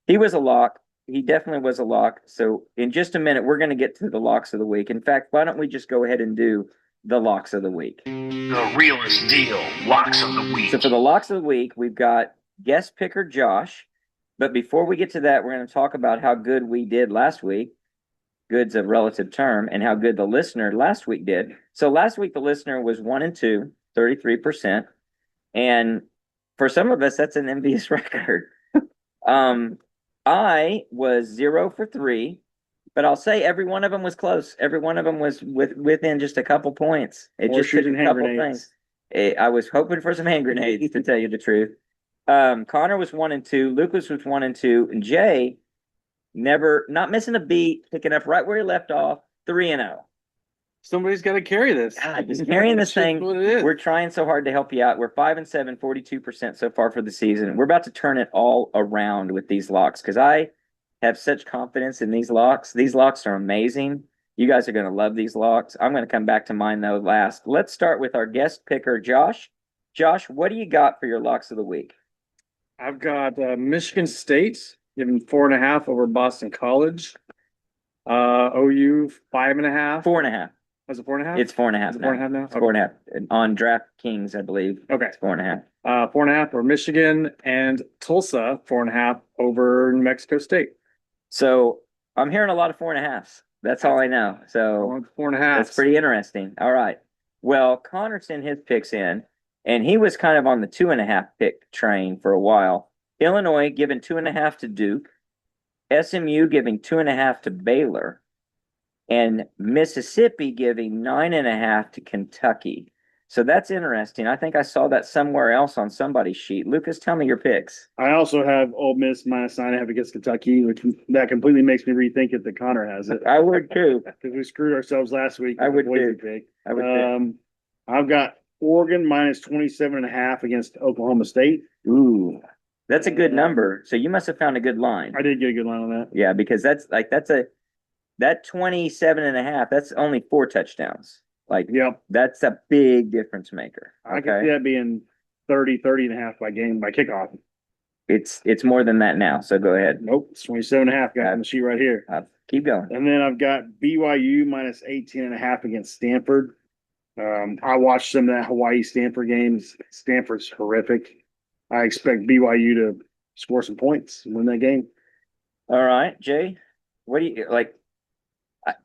He was a lock. He definitely was a lock. So in just a minute, we're going to get to the locks of the week. In fact, why don't we just go ahead and do the locks of the week? The realest deal, locks of the week. So for the locks of the week, we've got guest picker Josh. But before we get to that, we're going to talk about how good we did last week. Good's a relative term, and how good the listener last week did. So last week, the listener was 1-2, 33%. And for some of us, that's an envious record. I was 0 for 3, but I'll say every one of them was close. Every one of them was within just a couple points. It just took Horseshoes a and hand couple grenades. things. I was hoping for some hand grenades, to tell you the truth. Connor was 1-2, Lucas was 1-2, and Jay not missing a beat, picking up right where he left off, 3-0. Somebody's got to carry this. God, just carrying this That's just thing. what it is. We're trying so hard to help you out. We're 5-7, 42% so far for the season. We're about to turn it all around with these locks because I have such confidence in these locks. These locks are amazing. You guys are going to love these locks. I'm going to come back to mine though last. Let's start with our guest picker, Josh. Josh, what do you got for your locks of the week? I've got Michigan State giving 4.5 over Boston College. OU 5.5. 4.5. Was it 4.5? It's 4.5 Is it now. 4.5 now? It's 4.5 on DraftKings, I believe. Okay. It's 4.5. 4.5 over Michigan, and Tulsa 4.5 over New Mexico State. So I'm hearing a lot of 4.5s. That's all I know. So 4.5. that's pretty interesting. All right. Well, Connor sent his picks in, and he was kind of on the 2.5 pick train for a while. Illinois giving 2.5 to Duke, SMU giving 2.5 to Baylor, and Mississippi giving 9.5 to Kentucky. So that's interesting. I think I saw that somewhere else on somebody's sheet. Lucas, tell me your picks. I also have Ole Miss minus 9.5 against Kentucky, which that completely makes me rethink it that Connor has it. I would too. Because we screwed ourselves last week. I with would the Boise too. pick. I would too. I've got Oregon minus 27.5 against Oklahoma State. Ooh, that's a good number. So you must have found a good line. I did get a good line on that. Yeah, because that 27.5, that's only 4 touchdowns. Like, Yep. that's a big difference maker. I can see Okay. that being 30.5 by kickoff. It's more than that now. So go ahead. Nope, it's 27.5. Got it on the sheet right here. Keep going. And then I've got BYU minus 18.5 against Stanford. I watched some of that Hawaii Stanford games. Stanford's horrific. I expect BYU to score some points and win that game. All right, Jay, what do you like?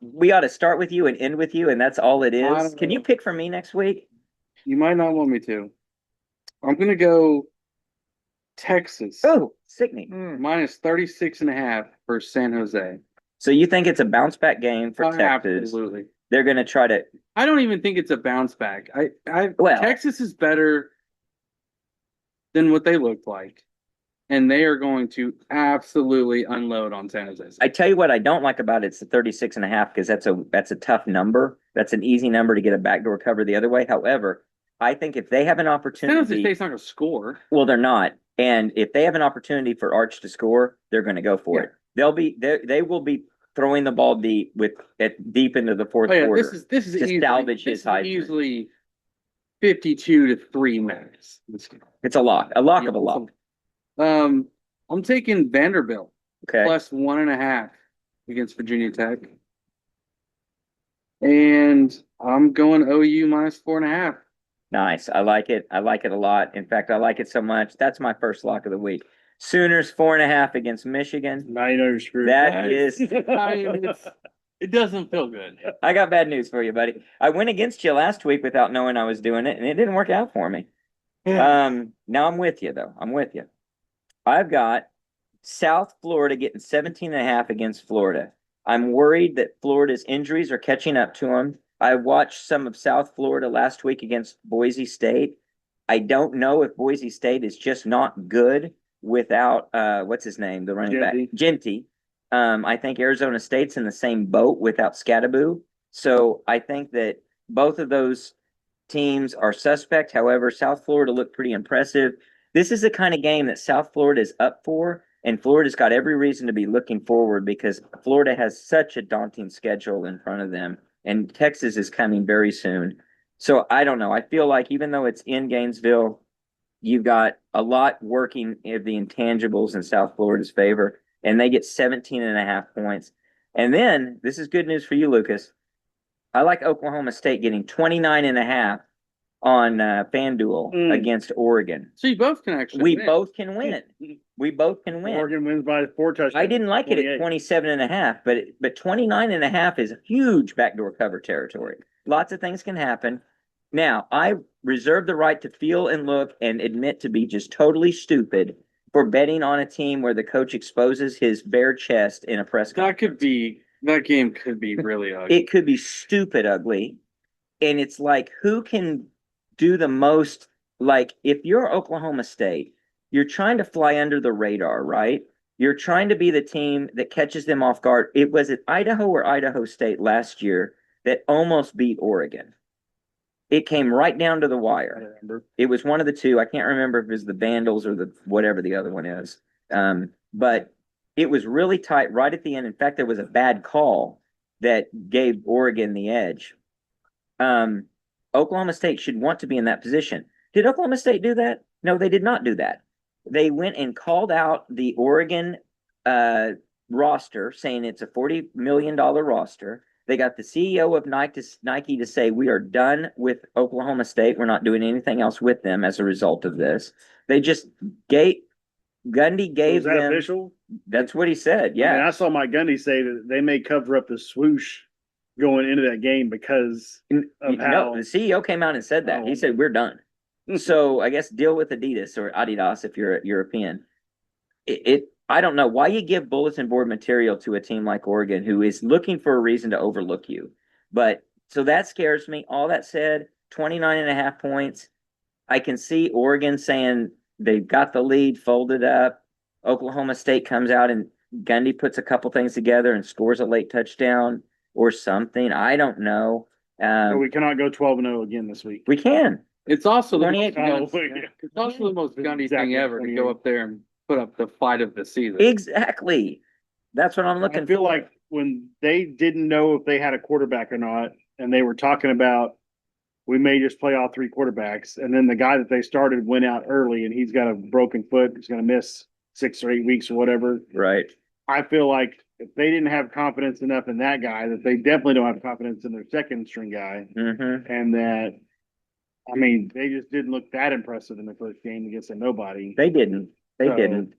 We ought to start with you and end with you, and that's all it I is. don't Can you know. pick for me next week? You might not want me to. I'm gonna go Texas. Oh, sickening. Minus 36.5 for San Jose. So you think it's a bounce back game for Oh, Texas? absolutely. They're going to try to. I don't even think it's a bounce back. Well- Texas is better than what they looked like. And they are going to absolutely unload on San Jose. I tell you what I don't like about it, it's the 36.5 because that's a tough number. That's an easy number to get a backdoor cover the other way. However, I think if they have an San Jose opportunity, State's not going to score. well, they're not. And if they have an opportunity for Arch to score, they're going to go for it. They will be throwing the ball deep deep into the fourth Oh, yeah, quarter. this is to easily, salvage his this is Heisman. easily 52-3 minutes. It's a lock of a lock. I'm taking Vanderbilt Okay. plus 1.5 against Virginia Tech. And I'm going OU minus 4.5. Nice. I like it. I like it a lot. In fact, I like it so much. That's my first lock of the week. Sooners 4.5 against Michigan. Now you know you're screwed. That is. It doesn't feel good. I got bad news for you, buddy. I went against you last week without knowing I was doing it, and it didn't work out for me. Now I'm with you though. I'm with you. I've got South Florida getting 17.5 against Florida. I'm worried that Florida's injuries are catching up to them. I watched some of South Florida last week against Boise State. I don't know if Boise State is just not good without what's his name, the running back, Genty. I think Arizona State's in the same boat without Scattaboo. So I think that both of those teams are suspect. However, South Florida looked pretty impressive. This is the kind of game that South Florida is up for, and Florida's got every reason to be looking forward because Florida has such a daunting schedule in front of them, and Texas is coming very soon. So I don't know. I feel like even though it's in Gainesville, you've got a lot working of the intangibles in South Florida's favor, and they get 17.5 points. And then, this is good news for you, Lucas. I like Oklahoma State getting 29.5 on FanDuel against Oregon. So you both can actually We win. both can win. We both can win. Oregon wins by 4 touchdowns. I didn't like it at 27.5, but 29.5 is huge backdoor cover territory. Lots of things can happen. Now, I reserve the right to feel and look and admit to be just totally stupid for betting on a team where the coach exposes his bare chest in a press conference. That game could be really ugly. It could be stupid ugly. And it's like, who can do the most? Like, if you're Oklahoma State, you're trying to fly under the radar, right? You're trying to be the team that catches them off guard. It was at Idaho or Idaho State last year that almost beat Oregon. It came right down to the wire. It was one of the two. I can't remember if it was the Vandals or the whatever the other one is. But it was really tight right at the end. In fact, there was a bad call that gave Oregon the edge. Oklahoma State should want to be in that position. Did Oklahoma State do that? No, they did not do that. They went and called out the Oregon roster, saying it's a $40 million roster. They got the CEO of Nike to say, we are done with Oklahoma State. We're not doing anything else with them as a result of this. They just Gundy gave Was that them. official? That's what he said. Yeah. I mean, I saw Mike Gundy say that they may cover up the swoosh going into that game because of how. No, the CEO came out and said that. He said, we're done. So I guess deal with Adidas or Adidas if you're European. I don't know why you give bulletin board material to a team like Oregon who is looking for a reason to overlook you. But so that scares me. All that said, 29.5 points. I can see Oregon saying they've got the lead folded up. Oklahoma State comes out and Gundy puts a couple things together and scores a late touchdown or something. I don't know. So we cannot go 12-0 again this week. We can. It's also the 28 most, it's also the most Gundy Exactly, thing ever to 28. go up there and put up the fight of the season. Exactly. That's what I'm looking I feel for. like when they didn't know if they had a quarterback or not, and they were talking about we may just play all three quarterbacks, and then the guy that they started went out early, and he's got a broken foot, he's going to miss 6 or 8 weeks or whatever. Right. I feel like if they didn't have confidence enough in that guy, that they definitely don't have confidence in their second string guy, Mm-hmm. and that, I mean, they just didn't look that impressive in the first game against a nobody. They didn't. They So, didn't.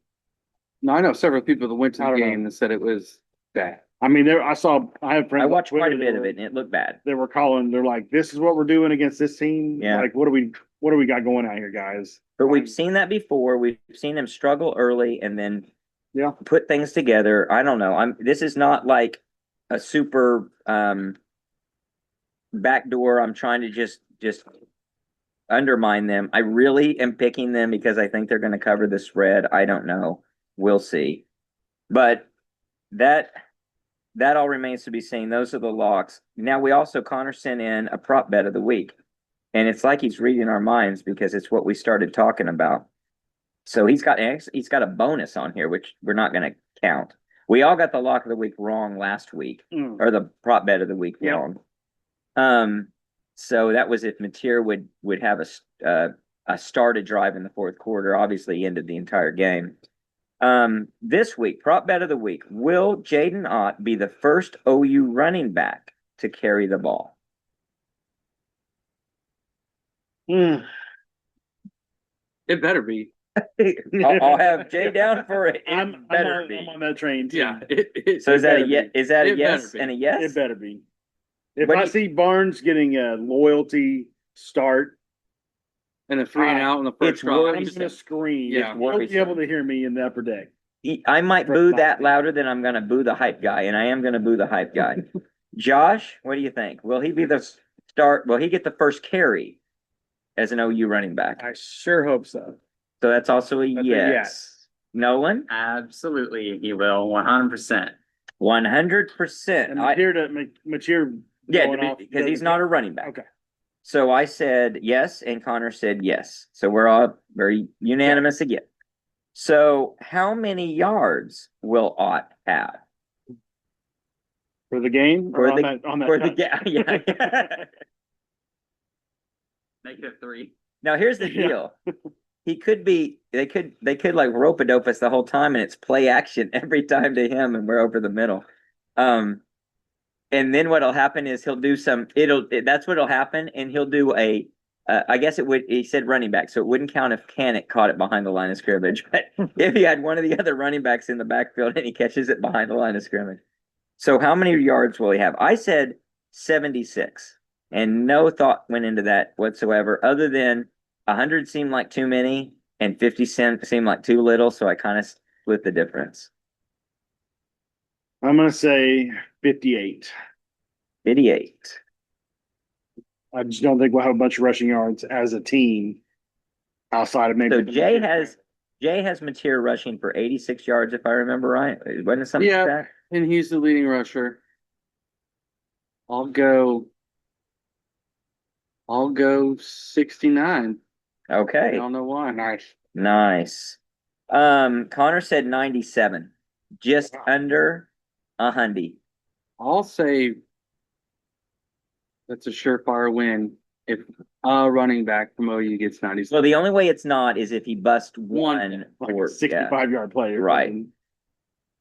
No, I know several people that went to I the don't know. game and said it was bad. I mean, I have friends. I on watched quite Twitter a that bit of were- it, and it looked bad. They were calling. They're like, "This is what we're doing against this team. Yeah. Like, what do we got going out here, guys?" But we've seen that before. We've seen them struggle early and then Yeah. put things together. I don't know. This is not like a super backdoor. I'm trying to just undermine them. I really am picking them because I think they're going to cover the spread. I don't know. We'll see. But that all remains to be seen. Those are the locks. Now we also Connor sent in a prop bet of the week. And it's like he's reading our minds because it's what we started talking about. So he's got a bonus on here, which we're not going to count. We all got the lock of the week wrong last week, or the prop bet of the week Yep. wrong. So that was if Mateer would have a started drive in the fourth quarter. Obviously, he ended the entire game. This week, prop bet of the week: will Jaden Ott be the first OU running back to carry the ball? Mm. It better be. I'll have Jay down for it. It I'm better be. on that train too. Yeah. So is that a better yes? Is that a It better yes be. and a yes? It better be. If What do I you- see Barnes getting a loyalty start, And a 3 and out on the It's first drive. I'm gonna scream. Yeah. You'll be able to hear me in the upper deck. I might boo that louder than I'm going to boo the hype guy, and I am going to boo the hype guy. Josh, what do you think? Will he be the start? Will he get the first carry as an OU running back? I sure hope so. So that's also a That's a yes. yes. Nolan, Absolutely, he will, 100%. 100%. And Mateer Yeah, going off because he's not a running back. Okay. So I said yes, and Connor said yes. So we're all very unanimous again. So how many yards will Ott have? For the game For or the- on that For the touch? yeah. -3. Now here's the Yeah. deal. He could be they could like rope a dope us the whole time and it's play action every time to him and we're over the middle. And then what'll happen is he'll do that's what'll happen, and he'll do I guess he said running back, so it wouldn't count if Canick caught it behind the line of scrimmage. But if he had one of the other running backs in the backfield and he catches it behind the line of scrimmage. So how many yards will he have? I said 76. And no thought went into that whatsoever, other than 100 seemed like too many and 50 seemed like too little. So I kind of split the difference. I'm gonna say 58. 58. I just don't think we'll have a bunch of rushing yards as a team outside of maybe. So the Jay Mateer. has Mateer rushing for 86 yards, if I remember right. Wasn't it something Yeah. like that? And he's the leading rusher. I'll go 69. I Okay. don't know why. Nice. Connor said 97, just under 100. I'll say that's a surefire win if a running back from OU gets 90. So the only way it's not is if he busts one Like or a 65-yard play. or Right. something.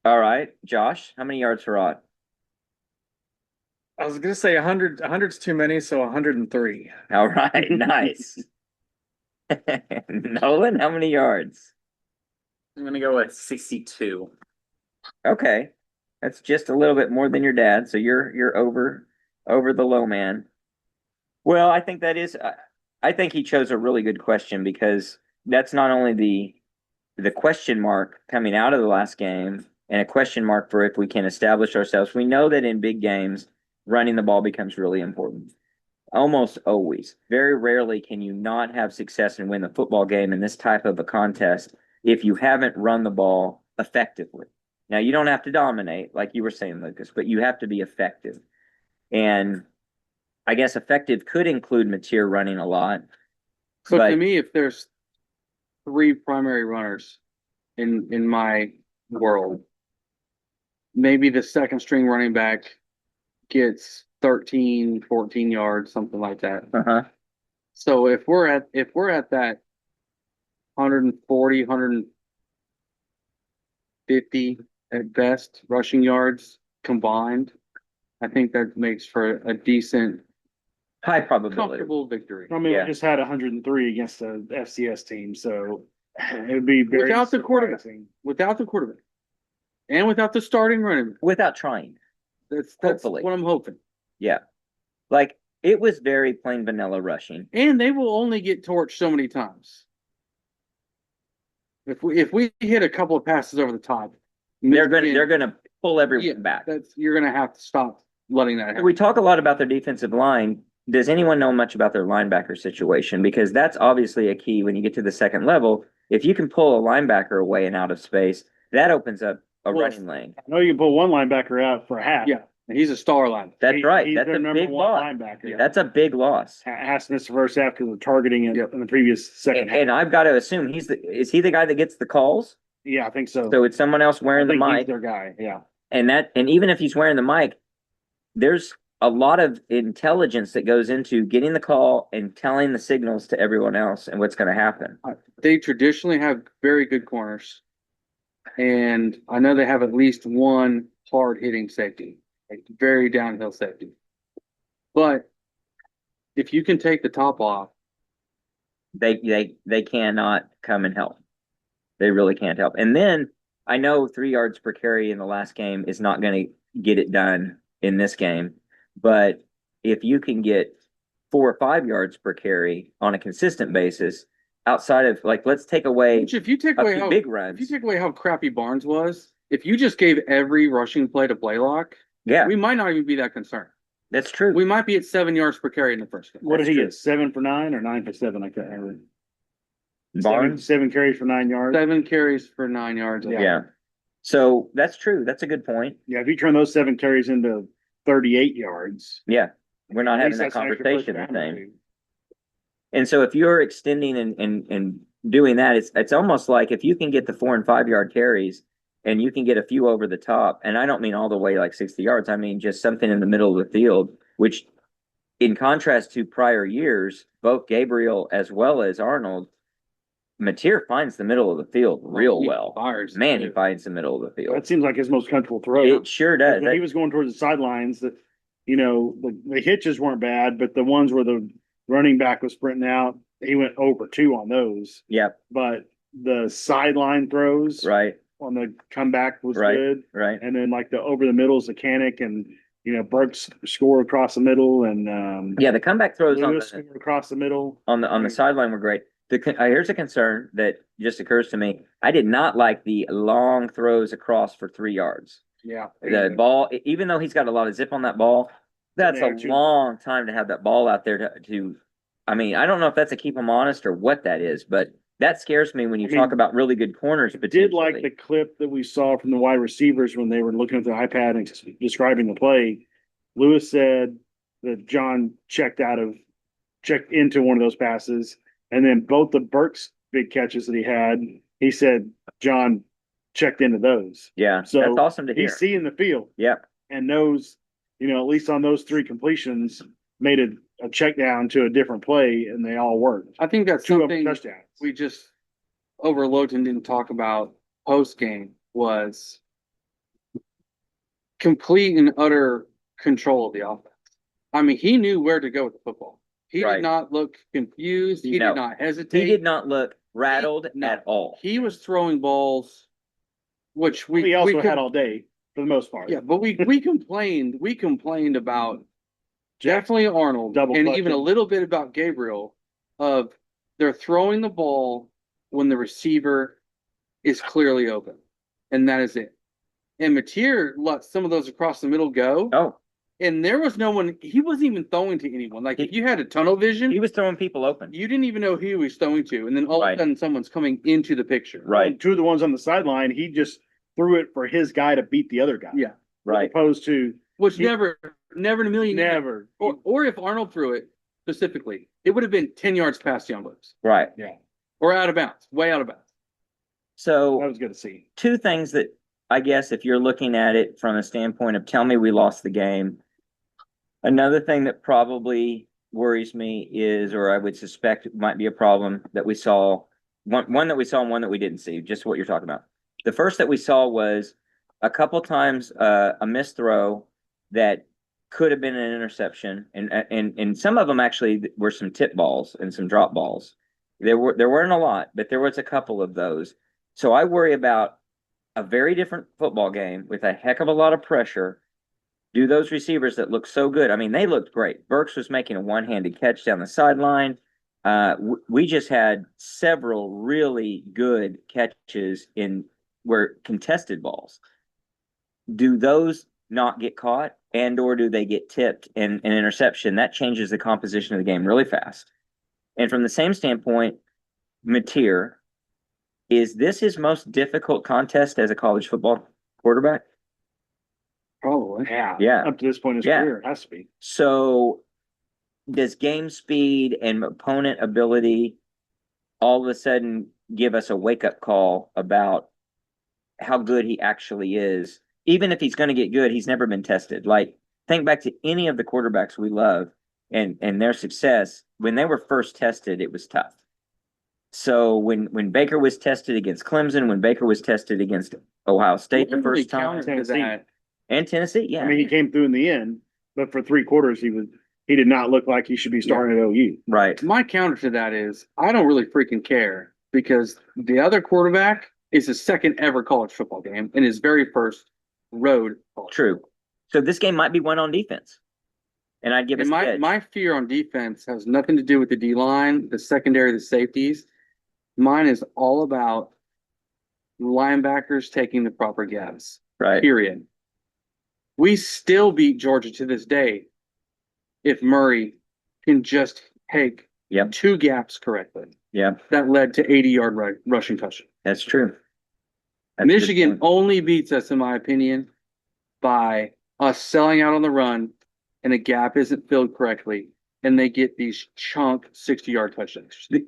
All right, Josh, how many yards for Ott? I was gonna say 100. 100's too many, so 103. All right, nice. Nolan, how many yards? I'm gonna go with 62. Okay, that's just a little bit more than your dad, so you're over the low man. Well, I think that is. I think he chose a really good question because that's not only the question mark coming out of the last game and a question mark for if we can establish ourselves. We know that in big games, running the ball becomes really important. Almost always. Very rarely can you not have success and win the football game in this type of a contest if you haven't run the ball effectively. Now, you don't have to dominate, like you were saying, Lucas, but you have to be effective. And I guess effective could include Mateer running a lot. So But- to me, if there's 3 primary runners in my world, maybe the second string running back gets 13, 14 yards, something like that. Uh-huh. So if we're at that 140, 150 at best rushing yards combined. I think that makes for a decent, High probability. comfortable victory. I mean, Yeah. we just had 103 against the FCS team, so it would be very Without the quarterback. surprising. Without the quarterback and without the starting running back. Without trying. That's Hopefully. what I'm hoping. Yeah. Like, it was very plain vanilla rushing. And they will only get torched so many times. If we hit a couple of passes over the top, They're Michigan- gonna pull everyone Yeah, back. you're gonna have to stop letting that happen. We talk a lot about their defensive line. Does anyone know much about their linebacker situation? Because that's obviously a key when you get to the second level. If you can pull a linebacker away and out of space, that opens up a Well, running lane. I know you can pull one linebacker out for a half. Yeah, and he's a star line. That's right. He's That's their a number big one loss. linebacker. That's a big loss. Has to miss the first half because of targeting in the previous second And, half. and I've got to assume is he the guy that gets the calls? Yeah, I think so. So it's someone else I wearing the think he's mic. their guy. Yeah. And even if he's wearing the mic, there's a lot of intelligence that goes into getting the call and telling the signals to everyone else and what's going to happen. They traditionally have very good corners. And I know they have at least one hard hitting safety, like very downhill safety. But if you can take the top off, They cannot come and help. They really can't help. And then I know 3 yards per carry in the last game is not going to get it done in this game, but if you can get 4 or 5 yards per carry on a consistent basis, outside of like, let's take away which if you take a away few how big if you runs. take away how crappy Barnes was, if you just gave every rushing play to Blaylock, Yeah, we might not even be that concerned. that's true. We might be at 7 yards per carry in the first game. What did That's he true. get? 7 for 9 or 9 for 7? I can't remember. Barnes. Seven carries for 9 yards. 7 carries for 9 yards. Yeah. So that's true. That's a good point. Yeah, if you turn those 7 carries into 38 yards. Yeah. We're not at having least that that's an extra conversation first the down or same. two. And so if you're extending and doing that, it's almost like if you can get the 4 and 5 yard carries and you can get a few over the top, and I don't mean all the way like 60 yards, I mean just something in the middle of the field, which in contrast to prior years, both Gabriel as well as Arnold, Mateer finds the middle of the field real well. Man, he finds the middle of the field. That seems like his most comfortable throw. It sure does. When he was going towards the sidelines, that the hitches weren't bad, but the ones where the running back was sprinting out, he went over 2 on those. Yep, But the sideline throws right, on the comeback was Right. good. right. And then like the over the middle is Mechanic and Burks score across the middle and Yeah, the comeback throws on Lewis the scored across the middle. on the sideline were great. Here's a concern that just occurs to me. I did not like the long throws across for 3 yards. Yeah. The ball, even though he's got a lot of zip on that ball, that's Yeah, a too. long time to have that ball out there to I mean, I don't know if that's a keep them honest or what that is, but that scares me when you I mean, talk about really good corners. Did like potentially. the clip that we saw from the wide receivers when they were looking at the iPad and describing the play. Lewis said that John checked into one of those passes, and then both the Burks big catches that he had, he said John checked into those. Yeah, So that's awesome to hear. He's seeing the field Yep. and knows, at least on those 3 completions, made a check down to a different play, and they all worked. I think that's 2 of them something touchdowns. we just overlooked and didn't talk about post game was complete and utter control of the offense. I mean, he knew where to go with the football. He Right. did not look confused. He No. did not hesitate. He did not look rattled No. at all. He was throwing balls, which We also could- had all day for the most part. Yeah, but we complained about definitely Arnold Double and clutching. even a little bit about Gabriel of they're throwing the ball when the receiver is clearly open. And that is it. And Mateer let some of those across the middle go. Oh, And there was no one, he wasn't even throwing to anyone. Like if you had a tunnel vision, he was throwing people open. you didn't even know who he was throwing to. And then all Right. of a sudden someone's coming into the picture. Right, And 2 of the ones on the sideline, he just threw it for his guy to beat the other guy. Yeah. right. As opposed to Which He- never in a million years. never. Or if Arnold threw it specifically, it would have been 10 yards past Young Bucks Right. or out of bounds, way out of bounds. So That was good to see. 2 things that I guess if you're looking at it from a standpoint of tell me we lost the game. Another thing that probably worries me is, or I would suspect might be a problem that we saw, one that we saw and one that we didn't see, just what you're talking about. The first that we saw was a couple times, a missed throw that could have been an interception, and some of them actually were some tip balls and some drop balls. There weren't a lot, but there was a couple of those. So I worry about a very different football game with a heck of a lot of pressure. Do those receivers that look so good? I mean, they looked great. Burks was making a one-handed catch down the sideline. We just had several really good catches in were contested balls. Do those not get caught, and or do they get tipped and an interception? That changes the composition of the game really fast. And from the same standpoint, Mateer, is this his most difficult contest as a college football quarterback? Probably. Yeah. Up to this point in his Yeah. career, it has to be. So does game speed and opponent ability all of a sudden give us a wake-up call about how good he actually is? Even if he's going to get good, he's never been tested. Like, think back to any of the quarterbacks we love and their success. When they were first tested, it was tough. So when Baker was tested against Clemson, when Baker was tested against Ohio State the Really first time, counter to Tennessee. that. and Tennessee, yeah. I mean, he came through in the end, but for 3/4, he did not look like he should be starting at OU. Right. My counter to that is I don't really freaking care because the other quarterback is his second ever college football game and his very first road. college True. football. So this game might be won on defense. And I'd give us And the edge. my fear on defense has nothing to do with the D line, the secondary, the safeties. Mine is all about linebackers taking the proper gaps. Right. Period. We still beat Georgia to this day if Murray can just take Yep. 2 gaps correctly. Yeah, That led to 80-yard rushing touchdown. that's true. That's a good Michigan point. only beats us, in my opinion, by us selling out on the run and a gap isn't filled correctly, and they get these chunk 60-yard touchdowns. The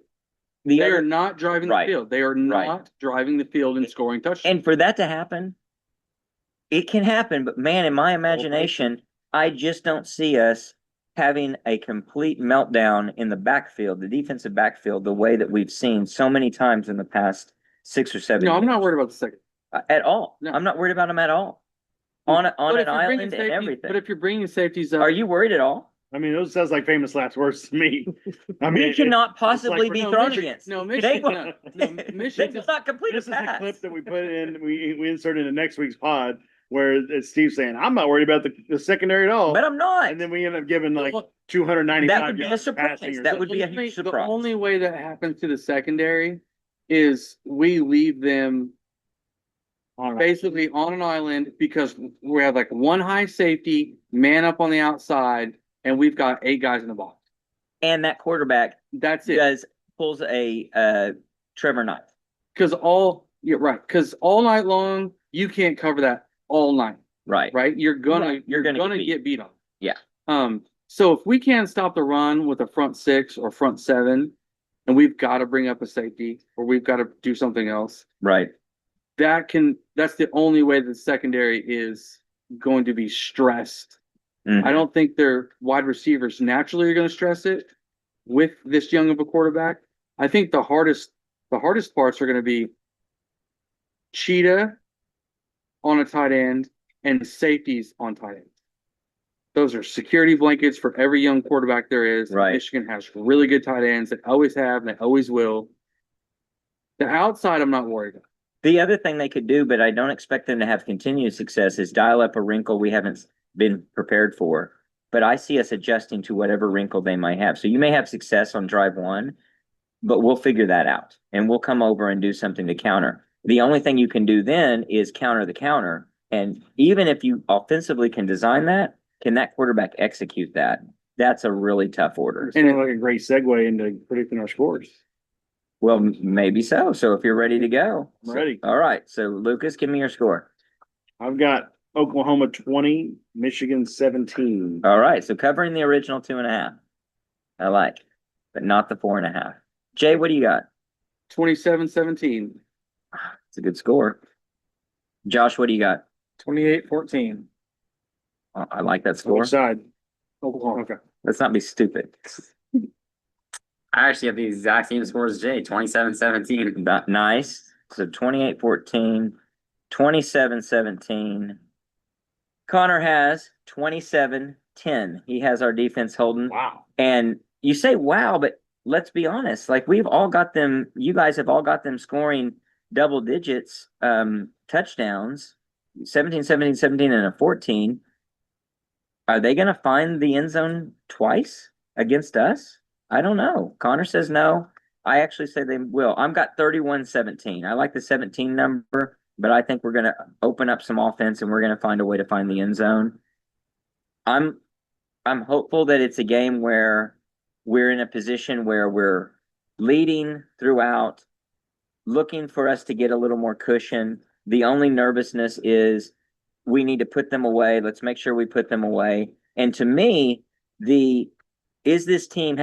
They other, are not driving Right. the field. They are Right. not driving the field and scoring touchdowns. and for that to happen, it can happen, but man, in my imagination, I just don't see us having a complete meltdown in the backfield, the defensive backfield, the way that we've seen so many times in the past 6 or 7 No, I'm years. not worried about the second. At all. No. I'm not worried about them at all. On But an if you're bringing island and safety- everything. But if you're bringing safeties up, Are you worried at all? I mean, those sounds like famous last words to me. I mean, We cannot possibly like- be No, thrown Michigan- against. no, They Michigan- will- no, they Michigan- will not complete this a is a pass. clip that we put in, we inserted in next week's pod where it's Steve saying, I'm not worried about the secondary at all. But I'm not. And then we end up giving like Well, 295 That would be a yards surprise. passing or That would something. be a huge The surprise. only way that happens to the secondary is we leave them All right. basically on an island because we have like one high safety, man up on the outside, and we've got 8 guys in the box. And that quarterback That's it. pulls a Trevor Knight. You're right. Because all night long, you can't cover that all night, Right. right? You're gonna get beat. get beat on. Yeah. So if we can't stop the run with a front 6 or front 7, and we've got to bring up a safety or we've got to do something else, Right. that's the only way that the secondary is going to be stressed. Mhm. I don't think their wide receivers naturally are going to stress it with this young of a quarterback. I think the hardest parts are going to be Cheetah on a tight end and safeties on tight end. Those are security blankets for every young quarterback there is. Right. Michigan has really good tight ends. They always have, and they always will. The outside, I'm not worried about. The other thing they could do, but I don't expect them to have continued success, is dial up a wrinkle we haven't been prepared for. But I see us adjusting to whatever wrinkle they might have. So you may have success on drive 1, but we'll figure that out and we'll come over and do something to counter. The only thing you can do then is counter the counter. And even if you offensively can design that, can that quarterback execute that? That's a really tough order. It's kind of like a great segue into predicting our scores. Well, maybe so. So if you're ready to go. I'm ready. All right. So Lucas, give me your score. I've got Oklahoma 20, Michigan 17. All right. So covering the original 2.5. I like, but not the 4.5. Jay, what do you got? 27-17. It's a good score. Josh, what do you got? 28-14. Oh, I like that score. Which side? Oklahoma. Okay. Let's not be stupid. I actually have the exact same score as Jay, 27-17. Nice. So 28-14. 27-17. Connor has 27-10. He has our defense holding. Wow. And you say, wow, but let's be honest. Like we've all got them, you guys have all got them scoring double digits, touchdowns, 17, 17, 17, and a 14. Are they going to find the end zone twice against us? I don't know. Connor says no. I actually say they will. I've got 31-17. I like the 17 number, but I think we're going to open up some offense and we're going to find a way to find the end zone. I'm hopeful that it's a game where we're in a position where we're leading throughout, looking for us to get a little more cushion. The only nervousness is we need to put them away. Let's make sure we put them away. And to me, has this team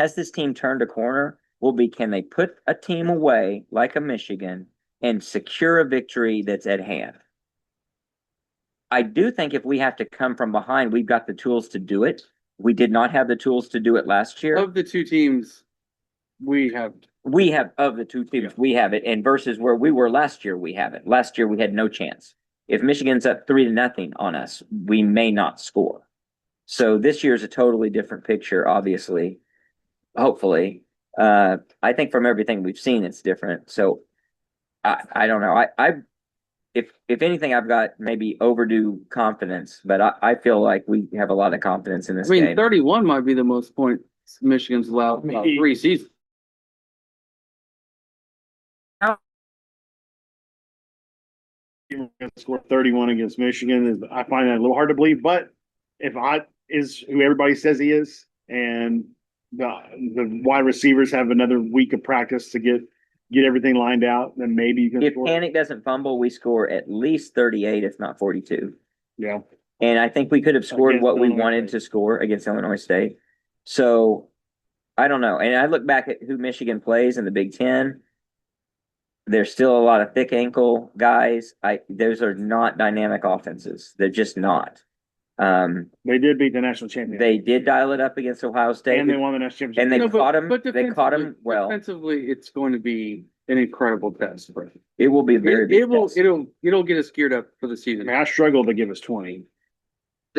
turned a corner? Will be, can they put a team away like a Michigan and secure a victory that's at hand? I do think if we have to come from behind, we've got the tools to do it. We did not have the tools to do it last year. Of the two teams, we have Of the two teams, we have it. And versus where we were last year, we have it. Last year, we had no chance. If Michigan's up 3-0 on us, we may not score. So this year's a totally different picture, obviously, hopefully. I think from everything we've seen, it's different. So I don't know. If anything, I've got maybe overdue confidence, but I feel like we have a lot of confidence in this game. 31 might be the most points Michigan's allowed in about 3 seasons. You're going to score 31 against Michigan. I find that a little hard to believe, but if Ott is who everybody says he is, and the wide receivers have another week of practice to get everything lined out, then maybe you can If score. Panic doesn't fumble, we score at least 38, if not 42. Yeah. And I think we could have scored Against what we Illinois wanted State. to score against Illinois State. So I don't know. And I look back at who Michigan plays in the Big Ten. There's still a lot of thick ankle guys. Those are not dynamic offenses. They're just not. They did beat the national champion. They did dial it up against Ohio State. and they won the national championship. And they No, caught him. but They caught him well. Defensively, it's going to be an incredible test for him. It will be a very big test. It'll get us geared up for the I season. mean, I struggled to give us 20.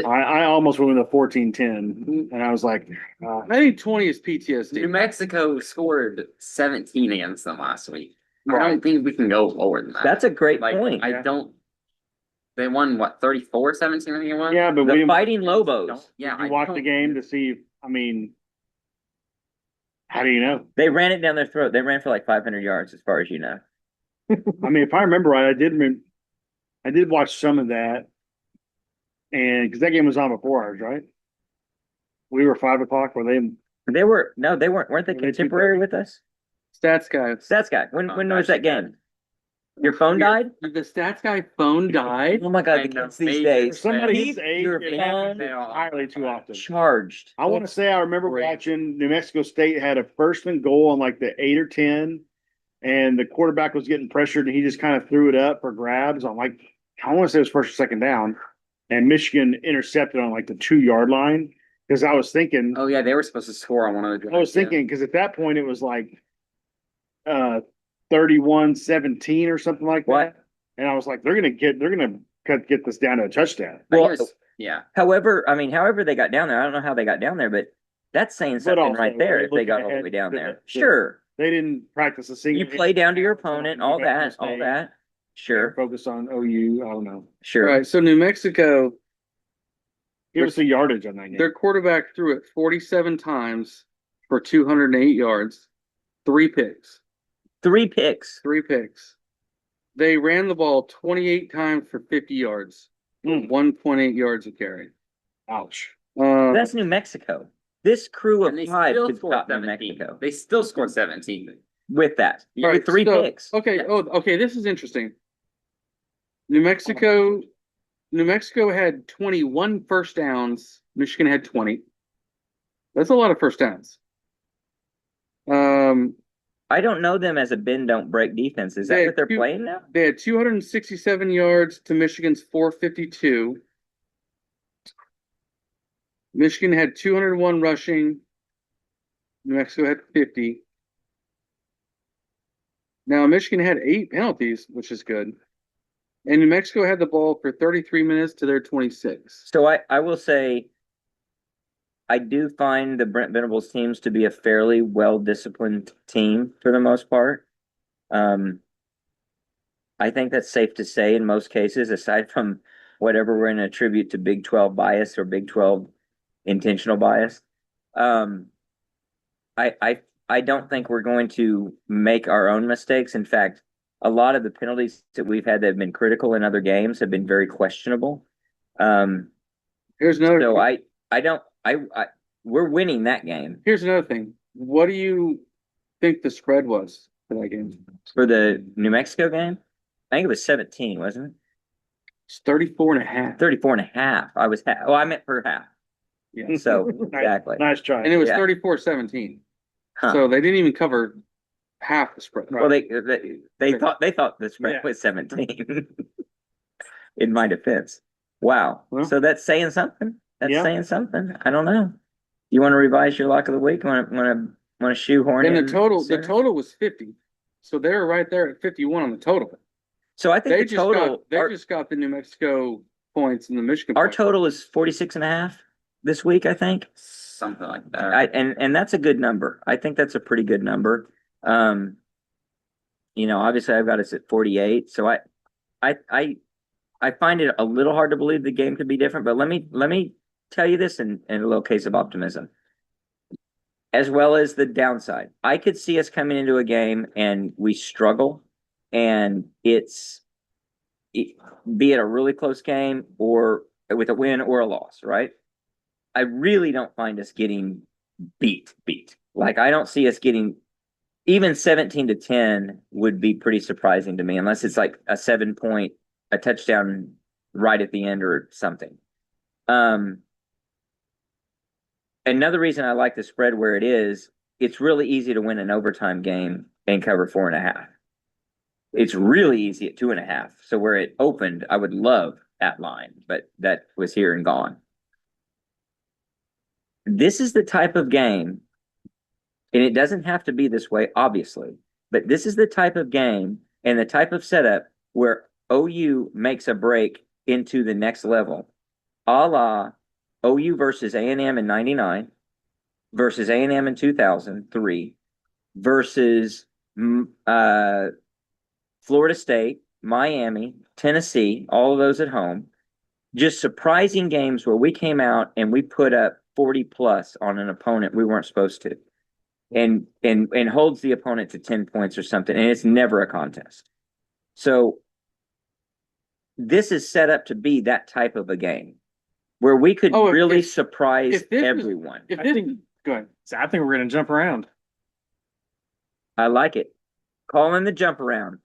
I almost went with a 14-10, and I was like, I think 20 is PTSD. New Mexico scored 17 against them last week. I Right. don't think we can go lower than that. That's a great Like, point. I don't. They won what, 34-17, I think it was? yeah, but we The didn't Fighting Lobos. Don't- Yeah, you watch the game to see. I mean, how do you know? They ran it down their throat. They ran for like 500 yards, as far as you know. I mean, if I remember right, I did watch some of that, and because that game was on before ours, right? We were 5 o'clock. Were they? They weren't. Weren't they Were they contemporary with us? Stats guy. Stats guy. When was that actually, game? Your phone died? The stats guy phone died. Oh my God, I the know, kids these maybe. For days. somebody Keep his age, your it phone happens entirely too often. charged. I want to say I remember Great. watching New Mexico State had a first and goal on like the 8 or 10, and the quarterback was getting pressured, and he just kind of threw it up for grabs. I'm like, I want to say it was first or second down, and Michigan intercepted on like the 2-yard line because I was thinking, Oh yeah, they were supposed to score on one of the. I was thinking because at that point it was like 31-17 or something like that. What? And I was like, they're gonna get this down to a touchdown. Well, Yeah. however they got down there. I don't know how they got down there, but that's saying But something also, right there they're if they got looking all the ahead way down to there. the- Sure. They didn't practice a single. You play down to your opponent, all that. Sure. Focus on OU. I don't know. All Sure. right, so New Mexico, Give us the yardage on that game. their quarterback threw it 47 times for 208 yards, 3 picks. 3 picks. 3 picks. They ran the ball 28 times for 50 yards, Mm. 1.8 yards a carry. Ouch. That's New Mexico. This crew of And they 5 still could scored stop New 17. Mexico They still scored 17. with that. All With 3 so- picks. Okay. Yeah. Oh, okay. This is interesting. New Mexico had 21 first downs. Michigan had 20. That's a lot of first downs. I don't know them as a bend don't break defense. Is that They what they're had two- playing now? They had 267 yards to Michigan's 452. Michigan had 201 rushing. New Mexico had 50. Now Michigan had 8 penalties, which is good. And New Mexico had the ball for 33 minutes to their 26. So I will say, I do find the Brent Venables teams to be a fairly well-disciplined team for the most part. I think that's safe to say in most cases, aside from whatever we're going to attribute to Big 12 bias or Big 12 intentional bias. I don't think we're going to make our own mistakes. In fact, a lot of the penalties that we've had that have been critical in other games have been very questionable. Here's another. So we're winning that game. Here's another thing. What do you think the spread was for that game? For the New Mexico game, I think it was 17, wasn't it? It's 34.5. 34.5. I meant per half. Yeah. So exactly. Nice try. And it was Yeah. 34-17. Huh. So they didn't even cover half the spread. Well, they thought the spread Yeah. was 17. In my defense. Wow. Well, So that's saying something. That's yeah. saying something. I don't know. You want to revise your lock of the week? Want to shoehorn And in the total Sarah? was 50. So they were right there at 51 on the total. So I think They the total just got the New Mexico points and the Michigan our points. total is 46.5 this week, I think. Something like that. And that's a good number. I think that's a pretty good number. Obviously I've got us at 48. So I find it a little hard to believe the game could be different, but let me tell you this in a little case of optimism. As well as the downside. I could see us coming into a game and we struggle, and be it a really close game or with a win or a loss, right? I really don't find us getting beat. Like, I don't see us getting even 17-10 would be pretty surprising to me, unless it's like a 7-point, a touchdown right at the end or something. Another reason I like the spread where it is, it's really easy to win an overtime game and cover 4.5. It's really easy at 2.5. So where it opened, I would love that line, but that was here and gone. This is the type of game, and it doesn't have to be this way, obviously, but this is the type of game and the type of setup where OU makes a break into the next level, a la OU versus A&M in 99, versus A&M in 2003, versus Florida State, Miami, Tennessee, all of those at home. Just surprising games where we came out and we put up 40 plus on an opponent we weren't supposed to, and holds the opponent to 10 points or something, and it's never a contest. So this is set up to be that type of a game where we could really surprise everyone. Go ahead. So I think we're going to jump around. I like it. Call in the jump around.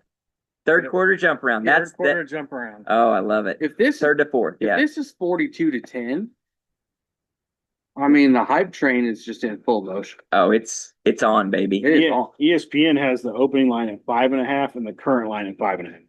Third quarter jump around. Third quarter jump around. Oh, I love it. If this Third to fourth, if yeah. this is 42-10, I mean the hype train is just in full motion. Oh, it's on, baby. It is Yeah, on. ESPN has the opening line at 5.5 and the current line at 5.5.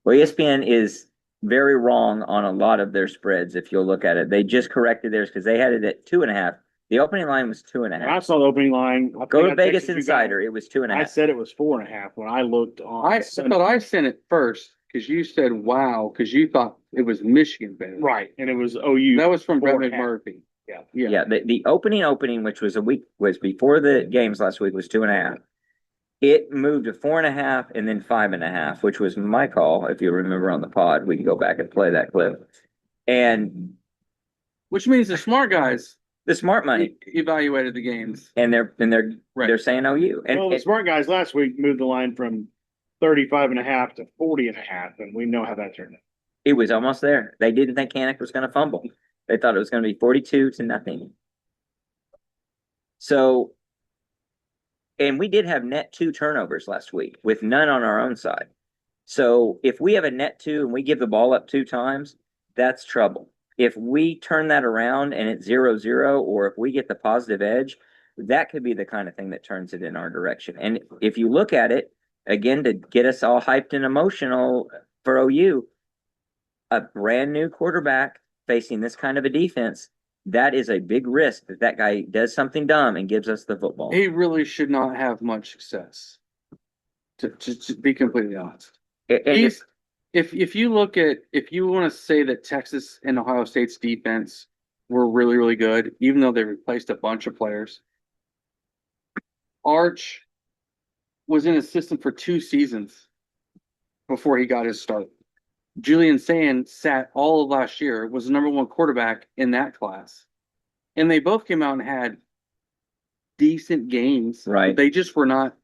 Well, ESPN is very wrong on a lot of their spreads. If you'll look at it, they just corrected theirs because they had it at 2.5. The opening line was 2.5. I saw the opening line. Go to Vegas Insider. It was 2.5. I said it was 4.5 when I looked on. I thought I sent it first because you said wow because you thought it was Michigan better. Right, and it was OU. That was from Brett 4.5. McMurphy. Yeah. Yeah, the opening, which was was before the games last week, was 2.5. It moved to 4.5 and then 5.5, which was my call. If you remember on the pod, we can go back and play that clip. And Which means the smart guys the smart money, evaluated the games. and they're Right. they're saying OU. And Well, the smart guys last week moved the line from 35.5 to 40.5, and we know how that turned out. it was almost there. They didn't think Kanek was going to fumble. They thought it was going to be 42-0. So, and we did have net 2 turnovers last week with none on our own side. So if we have a net 2 and we give the ball up 2 times, that's trouble. If we turn that around and it's 0-0, or if we get the positive edge, that could be the kind of thing that turns it in our direction. And if you look at it, again, to get us all hyped and emotional for OU, a brand new quarterback facing this kind of a defense, that is a big risk that guy does something dumb and gives us the football. He really should not have much success. To be completely honest. And if you look at, if you want to say that Texas and Ohio State's defense were really, really good, even though they replaced a bunch of players, Arch was in his system for 2 seasons before he got his start. Julian Sand sat all of last year, was the number 1 quarterback in that class. And they both came out and had decent games. Right. They just were not,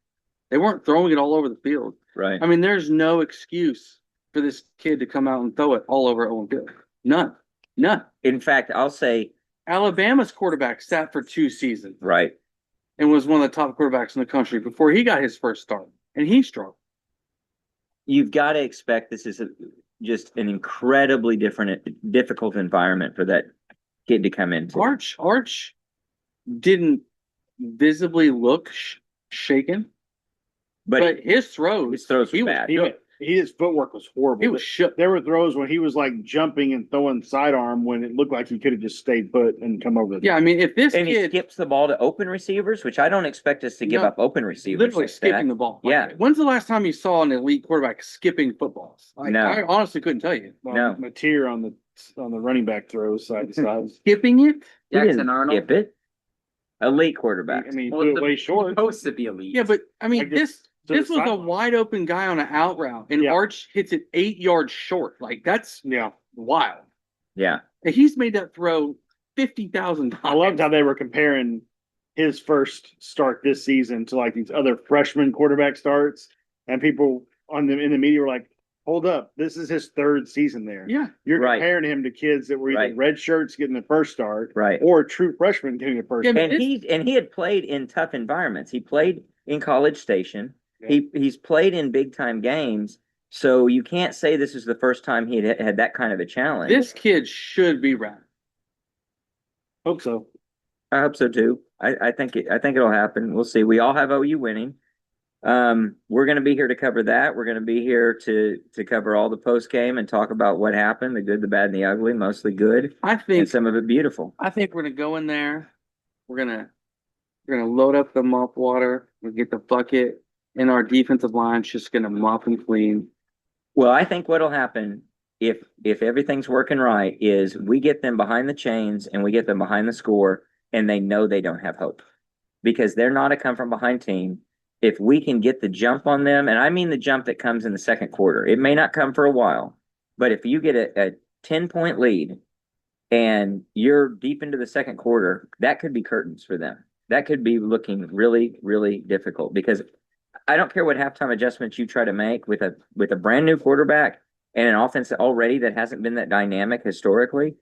they weren't throwing it all over the field. Right. I mean, there's no excuse for this kid to come out and throw it all over Owen Field. None. None. In fact, I'll say, Alabama's quarterback sat for 2 seasons right. and was one of the top quarterbacks in the country before he got his first start. And he struggled. You've got to expect this is just an incredibly difficult environment for that kid to come into. Arch didn't visibly look shaken, but his throws were he was bad. shook. His footwork was horrible. He was shook. There were throws when he was like jumping and throwing sidearm when it looked like he could have just stayed put and come over. Yeah, I mean, if this And he kid skips the ball to open receivers, which I don't expect us to give No, up open receivers. literally like skipping that. the ball. Yeah. When's the last time you saw an elite quarterback skipping footballs? No. I honestly couldn't tell you. No. Mateer on the running back throws side to side. Skipping it? He didn't Jackson Arnold. skip it. Elite quarterback. I mean, Well, threw it the- way short. Supposed to be elite. Yeah, but I mean, Like this to this the was a sideline. wide open guy on an out route, and Yeah. Arch hits it 8 yards short. Like, that's Yeah. wild. Yeah. And he's made that throw 50,000 times. I loved how they were comparing his first start this season to like these other freshman quarterback starts, and people in the media were like, "Hold up, this is his 3rd season there. Yeah. You're Right. comparing him to kids that were either Right. red shirts getting the first start, Right. or true freshmen getting the first. Yeah, start. but And he had played in tough environments. He played in College Station. Yeah. He's played in big time games. So you can't say this is the first time he had that kind of a challenge. This kid should be wrapped. Hope so. I hope so too. I think it'll happen. We'll see. We all have OU winning. We're going to be here to cover that. We're going to be here to cover all the post game and talk about what happened, the good, the bad, and the ugly, mostly good, I and think some of it beautiful. we're gonna go in there. We're gonna load up the mop water. We get the bucket, and our defensive line's just gonna mop and clean. Well, I think what'll happen if everything's working right is we get them behind the chains and we get them behind the score, and they know they don't have hope because they're not a come from behind team. If we can get the jump on them, and I mean the jump that comes in the second quarter, it may not come for a while, but if you get a 10-point lead and you're deep into the second quarter, that could be curtains for them. That could be looking really, really difficult because I don't care what halftime adjustments you try to make with a brand new quarterback and an offense already that hasn't been that dynamic historically.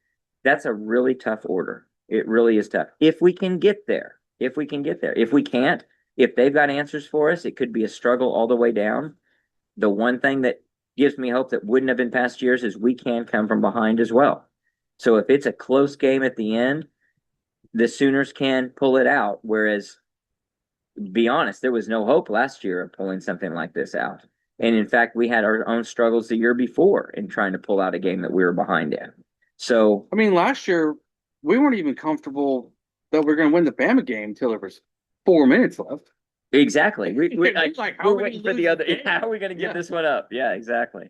That's a really tough order. It really is tough. If we can get there. If we can't, if they've got answers for us, it could be a struggle all the way down. The one thing that gives me hope that wouldn't have been past years is we can come from behind as well. So if it's a close game at the end, the Sooners can pull it out. Whereas, be honest, there was no hope last year of pulling something like this out. And in fact, we had our own struggles the year before in trying to pull out a game that we were behind in. So, I mean, last year we weren't even comfortable that we're gonna win the Bama game until there was 4 minutes left. exactly. We're Like, how are we waiting for gonna the lose other. the game? How are we going to get Yeah. this one up? Yeah, exactly.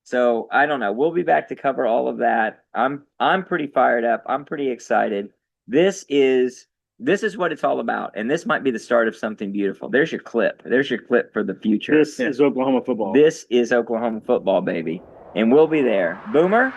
So I don't know. We'll be back to cover all of that. I'm pretty fired up. I'm pretty excited. This is what it's all about, and this might be the start of something beautiful. There's your clip. There's your clip for the future. This is Oklahoma football. This is Oklahoma football, baby, and we'll be there. Boomer.